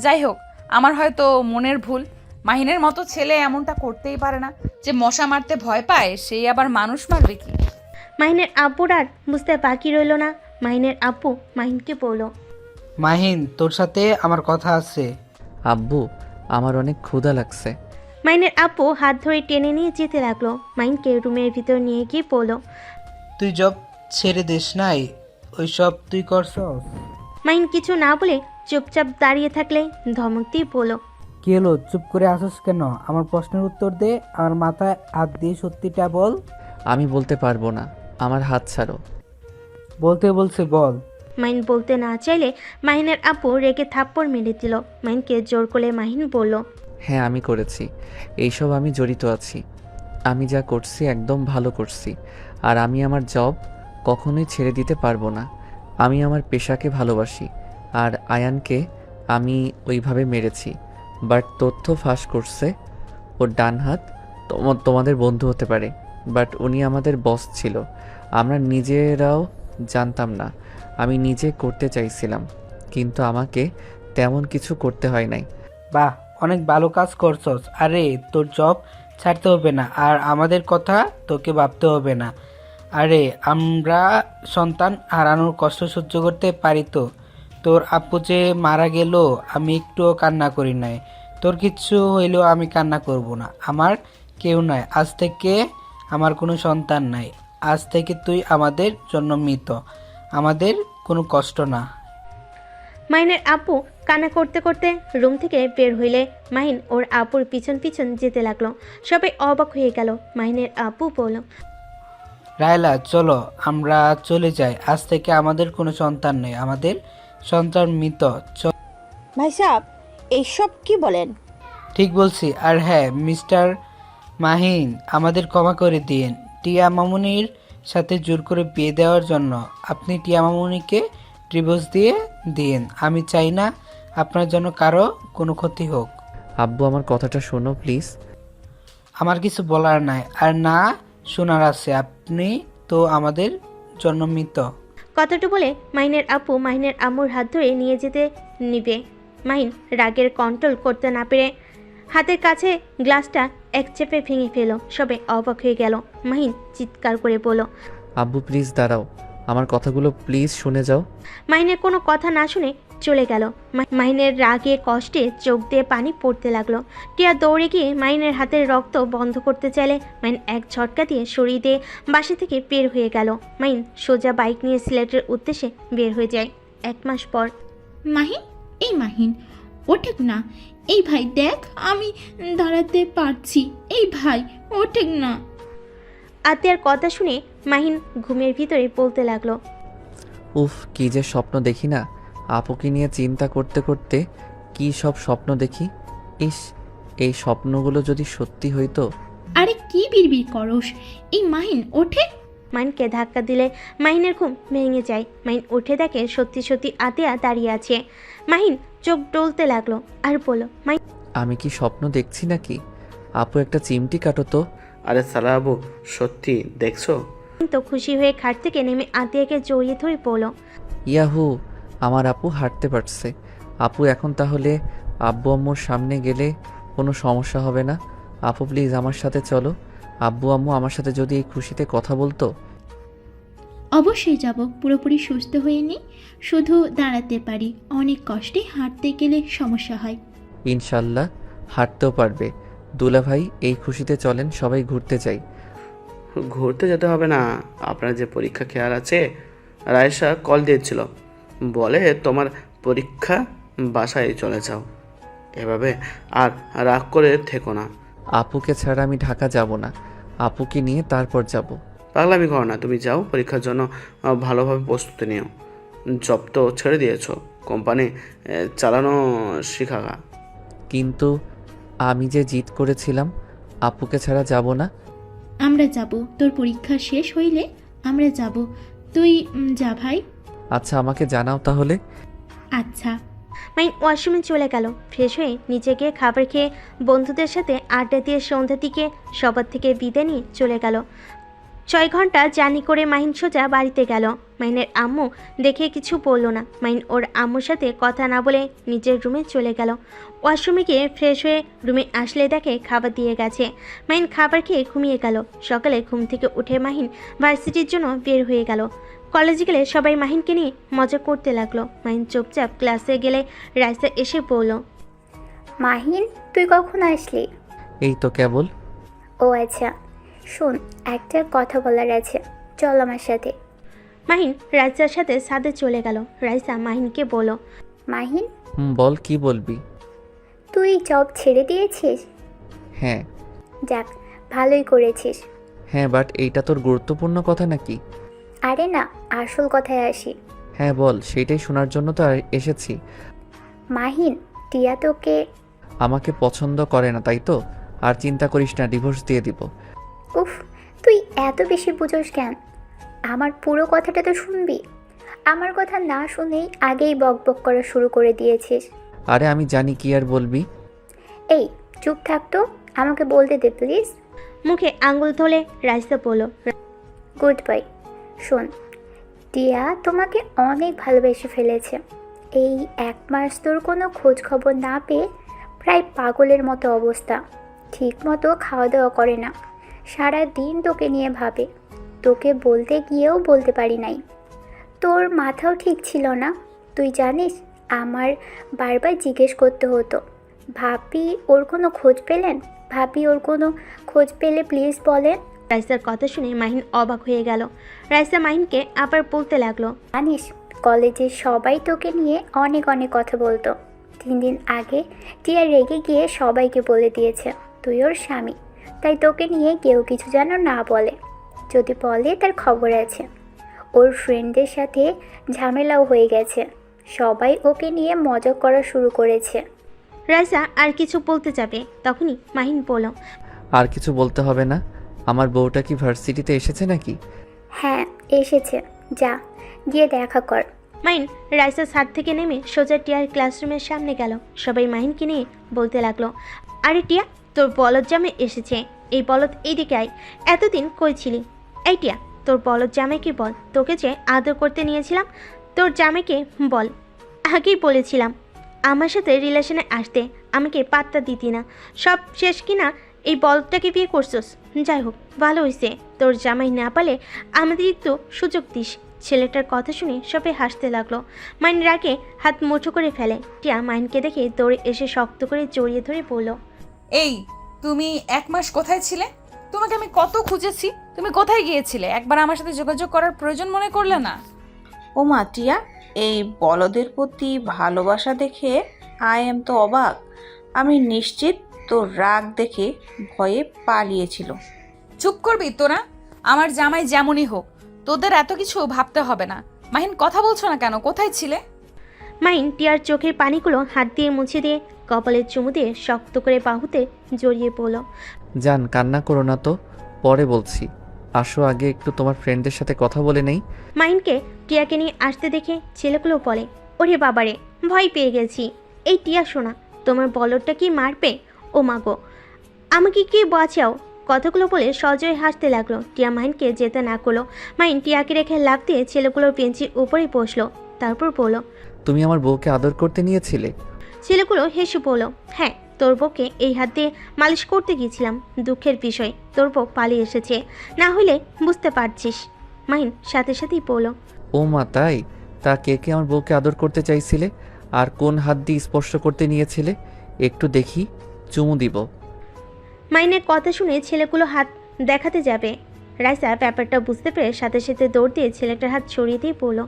যাই হোক, আমার হয়তো মনের ভুল। মাহিনের মতো ছেলে এমনটা করতেই পারে না। যে মশা মারতে ভয় পায় সেই আবার মানুষ মারবে কি? মাহিনের আব্বুর আর বুঝতে বাকি রইল না। মাহিনের আব্বু মাহিনকে বলল, মাহিন, তোর সাথে আমার কথা আছে। আব্বু, আমার অনেক ক্ষুধা লাগছে। মাহিনের আব্বু হাত ধরে টেনে নিয়ে যেতে লাগলো। মাহিনকে রুমের ভিতর নিয়ে গিয়ে বলল, তুই জব ছেড়ে দিস নাই, ওইসব তুই করছস? মাহিন কিছু না বলে চুপচাপ দাঁড়িয়ে থাকলে ধমক দিয়ে বলল, কি হলো, চুপ করে আসস কেন? আমার প্রশ্নের উত্তর দে, আমার মাথায় হাত দিয়ে সত্যিটা বল। আমি বলতে পারবো না, আমার হাত ছাড়ো। বলতে বলছে বল। মাহিন বলতে না চাইলে মাহিনের আব্বু রেগে থাপ্পড় মেরে দিল। মাহিনকে জোর করে মাহিন বলল, হ্যাঁ আমি করেছি, এইসব আমি জড়িত আছি। আমি যা করছি একদম ভালো করছি, আর আমি আমার জব কখনোই ছেড়ে দিতে পারবো না। আমি আমার পেশাকে ভালোবাসি, আর আয়ানকে আমি ওইভাবে মেরেছি। বাট তথ্য ফাঁস করছে ওর ডান হাত তোমাদের বন্ধু হতে পারে, বাট উনি আমাদের বস ছিল। আমরা নিজেরাও জানতাম না। আমি নিজে করতে চাইছিলাম, কিন্তু আমাকে তেমন কিছু করতে হয় নাই। বাহ, অনেক ভালো কাজ করছস। আরে তোর জব ছাড়তে হবে না, আর আমাদের কথা তোকে ভাবতে হবে না। আরে আমরা সন্তান হারানোর কষ্ট সহ্য করতে পারি তো? তোর আপু যে মারা গেল আমি একটুও কান্না করি নাই। তোর কিচ্ছু হইলেও আমি কান্না করব না। আমার কেউ নাই, আজ থেকে আমার কোনো সন্তান নাই। আজ থেকে তুই আমাদের জন্য মৃত, আমাদের কোনো কষ্ট না। মাহিনের আব্বু কান্না করতে করতে রুম থেকে বের হইলে মাহিন ওর আব্বুর পিছন পিছন যেতে লাগলো। সবাই অবাক হয়ে গেল। মাহিনের আব্বু বলল, রায়লা চলো আমরা চলে যাই, আজ থেকে আমাদের কোনো সন্তান নেই, আমাদের সন্তান মৃত। ভাই সাহেব, এইসব কি বলেন? ঠিক বলছি। আর হ্যাঁ মিস্টার মাহিন, আমাদের ক্ষমা করে দিন টিয়া মামুনির সাথে জোর করে বিয়ে দেওয়ার জন্য। আপনি টিয়া মামুনিকে ডিভোর্স দিয়ে দিন। আমি চাই না আপনার জন্য কারো কোনো ক্ষতি হোক। আব্বু, আমার কথাটা শোনো প্লিজ। আমার কিছু বলার নাই, আর না শোনার আছে। আপনি তো আমাদের জন্য মৃত। কথাটা বলে মাহিনের আব্বু মাহিনের আম্মুর হাত ধরে নিয়ে যেতে নিবে। মাহিন রাগের কন্ট্রোল করতে না পেরে হাতের কাছে গ্লাসটা এক চেপে ভেঙে ফেলো। সবাই অবাক হয়ে গেল। মাহিন চিৎকার করে বলল, আব্বু প্লিজ দাঁড়াও, আমার কথাগুলো প্লিজ শুনে যাও। মাহিনের কোনো কথা না শুনে চলে গেল। মাহিনের রাগে কষ্টে চোখ দিয়ে পানি পড়তে লাগলো। টিয়া দৌড়ে গিয়ে মাহিনের হাতের রক্ত বন্ধ করতে চাইলে মাহিন এক ঝটকা দিয়ে সরিয়ে দিয়ে বাসা থেকে বের হয়ে গেল। মাহিন সোজা বাইক নিয়ে সিলেটের উদ্দেশ্যে বের হয়ে যায়। 1 মাস পর। মাহিন, এই মাহিন, ওঠেক না। এই ভাই দেখ, আমি দাঁড়াতে পারছি। এই ভাই ওঠেক না। আতিয়ার কথা শুনে মাহিন ঘুমের ভিতরে বলতে লাগলো, উফ, কি যে স্বপ্ন দেখি না। আপুকে নিয়ে চিন্তা করতে করতে কি সব স্বপ্ন দেখি। ইস, এই স্বপ্নগুলো যদি সত্যি হইতো। আরে কি বিড়বিড় করস? এই মাহিন ওঠে। মাহিনকে ধাক্কা দিলে মাহিনের ঘুম ভেঙে যায়। মাহিন উঠে দেখে সত্যি সত্যি আতিয়া দাঁড়িয়ে আছে। মাহিন চোখ ডলতে লাগলো আর বলল, আমি কি স্বপ্ন দেখছি নাকি? আপু একটা চিমটি কাটো তো। আরে সালা আবু, সত্যি দেখছো? তো খুশি হয়ে খাট থেকে নেমে আতিয়াকে জড়িয়ে ধরে পড়ল। ইয়াহু, আমার আপু হাঁটতে পারছে। আপু এখন তাহলে আব্বু আম্মুর সামনে গেলে কোনো সমস্যা হবে না। আপু প্লিজ আমার সাথে চলো। আব্বু আম্মু আমার সাথে যদি এই খুশিতে কথা বলতো। অবশ্যই যাব, পুরোপুরি সুস্থ হয়ে নি, শুধু দাঁড়াতে পারি, অনেক কষ্টে হাঁটতে গেলে সমস্যা হয়। ইনশাল্লাহ হাঁটতেও পারবে। দুলা ভাই, এই খুশিতে চলেন সবাই ঘুরতে যাই। ঘুরতে যেতে হবে না, আপনার যে পরীক্ষা খেয়াল আছে? রায়সা কল দিয়েছিল, বলে তোমার পরীক্ষা, বাসায় চলে যাও। এভাবে আর রাগ করে থেকো না। আপুকে ছাড়া আমি ঢাকা যাব না। আপুকে নিয়ে তারপর যাব। পাগলামি করো না, তুমি যাও, পরীক্ষার জন্য ভালোভাবে প্রস্তুতি নিও। জব তো ছেড়ে দিয়েছো, কোম্পানি চালানো শিখাগা। কিন্তু আমি যে জিদ করেছিলাম আপুকে ছাড়া যাব না। আমরা যাব, তোর পরীক্ষা শেষ হইলে আমরা যাব। তুই যা ভাই। আচ্ছা, আমাকে জানাও তাহলে। আচ্ছা। মাইন ওয়াশরুমে চলে গেল। ফ্রেশ হয়ে নিচে গিয়ে খাবার খেয়ে বন্ধুদের সাথে আড্ডা দিয়ে সন্ধ্যার দিকে সবার থেকে বিদায় নিয়ে চলে গেল। 6 ঘন্টা জার্নি করে মাহিন সোজা বাড়িতে গেল। মাহিনের আম্মু দেখে কিছু বলল না। মাহিন ওর আম্মুর সাথে কথা না বলে নিজের রুমে চলে গেল। ওয়াশরুমে গিয়ে ফ্রেশ হয়ে রুমে আসলে দেখে খাবার দিয়ে গেছে। মাহিন খাবার খেয়ে ঘুমিয়ে গেল। সকালে ঘুম থেকে উঠে মাহিন ভার্সিটির জন্য বের হয়ে গেল। কলেজে গেলে সবাই মাহিনকে নিয়ে মজা করতে লাগলো। মাহিন চুপচাপ ক্লাসে গেলে রাইসা এসে বলল, মাহিন, তুই কখন আসলি? এই তো কেবল। ও আচ্ছা, শোন, একটা কথা বলার আছে, চল আমার সাথে। মাহিন রাইসার সাথে ছাদে চলে গেল। রাইসা মাহিনকে বলল, মাহিন, বল, কি বলবি? তুই জব ছেড়ে দিয়েছিস? হ্যাঁ। যাক, ভালোই করেছিস। হ্যাঁ, বাট এইটা তোর গুরুত্বপূর্ণ কথা নাকি? আরে না, আসল কথায় আসি। হ্যাঁ বল, সেইটাই শোনার জন্য তো এসেছি। মাহিন, টিয়া তোকে... আমাকে পছন্দ করে না, তাই তো? আর চিন্তা করিস না, ডিভোর্স দিয়ে দিব। উফ, তুই এত বেশি বুঝোস কেন? আমার পুরো কথাটা তো শুনবি। আমার কথা না শুনেই আগেই বকবক করা শুরু করে দিয়েছিস। আরে আমি জানি, কি আর বলবি। এই চুপ থাক তো, আমাকে বলতে দে প্লিজ। মুখে আঙ্গুল তোলে রাইসা বলল, গুড বাই। শোন, টিয়া তোমাকে অনেক ভালোবেসে ফেলেছে। এই 1 মাস তোর কোনো খোঁজ খবর না পেয়ে প্রায় পাগলের মতো অবস্থা। ঠিক মতো খাওয়া দাওয়া করে না, সারা দিন তোকে নিয়ে ভাবে। তোকে বলতে গিয়েও বলতে পারি নাই। তোর মাথাও ঠিক ছিল না, তুই জানিস। আমার বারবার জিজ্ঞেস করতে হতো, ভাবি ওর কোনো খোঁজ পেলেন? ভাবি ওর কোনো খোঁজ পেলে প্লিজ বলেন। রাইসার কথা শুনে মাহিন অবাক হয়ে গেল। রাইসা মাহিনকে আবার বলতে লাগলো, জানিস, কলেজে সবাই তোকে নিয়ে অনেক অনেক কথা বলতো। 3 দিন আগে টিয়া রেগে গিয়ে সবাইকে বলে দিয়েছে তুই ওর স্বামী, তাই তোকে নিয়ে কেউ কিছু যেন না বলে। যদি বলে তার খবর আছে। ওর ফ্রেন্ডদের সাথে ঝামেলাও হয়ে গেছে, সবাই ওকে নিয়ে মজা করা শুরু করেছে। রাইসা আর কিছু বলতে যাবে, তখনই মাহিন বলল, আর কিছু বলতে হবে না। আমার বউটা কি ভার্সিটিতে এসেছে নাকি? হ্যাঁ এসেছে, যা গিয়ে দেখা কর। মাহিন রাইসার ছাদ থেকে নেমে সোজা টিয়ার ক্লাসরুমের সামনে গেল। সবাই মাহিনকে নিয়ে বলতে লাগলো, আরে টিয়া, তোর বলদ জামাই এসেছে। এই বলদ এইদিকে আয়, এতদিন কই ছিলি? এই টিয়া, তোর বলদ জামাইকে বল, তোকে যে আদর করতে নিয়েছিলাম, তোর জামাইকে বল। আগেই বলেছিলাম আমার সাথে রিলেশনে আসতে, আমাকে পাত্তা দিতি না। সব শেষ কিনা এই বলদটাকে বিয়ে করছস। যাই হোক, ভালো হয়েছে, তোর জামাই না পালে আমাদের একটু সুযোগ দিস। ছেলেটার কথা শুনে সবাই হাসতে লাগলো। মাইন রাগে হাত মুঠো করে ফেলে। টিয়া মাইনকে দেখে দৌড়ে এসে শক্ত করে জড়িয়ে ধরে বলল, এই, তুমি 1 মাস কোথায় ছিলে? তোমাকে আমি কত খুঁজেছি, তুমি কোথায় গিয়েছিলে? একবার আমার সাথে যোগাযোগ করার প্রয়োজন মনে করলে না? ও মা, টিয়া এই বলদের প্রতি ভালোবাসা দেখে আই এম তো অবাক। আমি নিশ্চিত তোর রাগ দেখে ভয়ে পালিয়েছিল। চুপ করবি তোরা? আমার জামাই যেমনই হোক, তোদের এত কিছু ভাবতে হবে না। মাহিন, কথা বলছো না কেন? কোথায় ছিলে? মাইন টিয়ার চোখের পানিগুলো হাত দিয়ে মুছে দিয়ে কপালের চুমু দিয়ে শক্ত করে বাহুতে জড়িয়ে পড়ল। জান, কান্না করো না তো, পরে বলছি। আসো, আগে একটু তোমার ফ্রেন্ডদের সাথে কথা বলে নেই। মাইনকে টিয়াকে নিয়ে আসতে দেখে ছেলেগুলো বলে, ওরে বাবারে, ভয় পেয়ে গেছি। এই টিয়া শোনা, তোমার বলদটা কি মারবে? ও মাগো, আমাকে কি বাঁচাও, কথাগুলো বলে সজয় হাসতে লাগলো। টিয়া মাহিনকে যেতে না করলো। মাহিন টিয়াকে রেখে লাফ দিয়ে ছেলেগুলোর বেঞ্চির উপরেই বসলো। তারপর বলল, তুমি আমার বউকে আদর করতে নিয়েছিলে? ছেলেগুলো হেসে বলল, হ্যাঁ, তোর বউকে এই হাত দিয়ে মালিশ করতে গিয়েছিলাম। দুঃখের বিষয়, তোর বউ পালিয়ে এসেছে, না হলে বুঝতে পারছিস। মাহিন সাথে সাথেই বলল, ও মা, তাই? তা কে কে আমার বউকে আদর করতে চাইছিলে? আর কোন হাত দিয়ে স্পর্শ করতে নিয়েছিলে? একটু দেখি, চুমু দিব। মাহিনের কথা শুনে ছেলেগুলো হাত দেখাতে যাবে। রাইসা ব্যাপারটা বুঝতে পেরে সাথে সাথে দৌড় দিয়ে ছেলেটার হাত সরিয়ে দিয়ে বলল,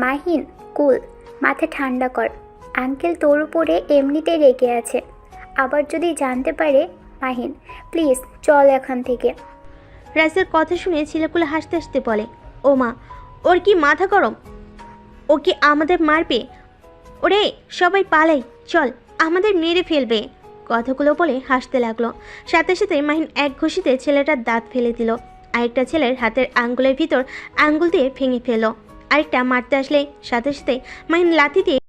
মাহিন কুল, মাথা ঠান্ডা কর। আঙ্কেল তোর উপরে এমনিতেই রেগে আছে, আবার যদি জানতে পারে। মাহিন প্লিজ চল এখান থেকে। রাইসার কথা শুনে ছেলেগুলো হাসতে হাসতে বলে, ও মা, ওর কি মাথা গরম? ও কি আমাদের মারবে? ওরে সবাই পালাই, চল, আমাদের মেরে ফেলবে। কথাগুলো বলে হাসতে লাগলো। সাথে সাথে মাহিন এক ঘষিতে ছেলেটার দাঁত ফেলে দিল। আরেকটা ছেলের হাতের আঙ্গুলের ভিতর আঙ্গুল দিয়ে ভেঙে ফেললো। আরেকটা মারতে আসলে সাথে সাথে মাহিন লাথি দিয়ে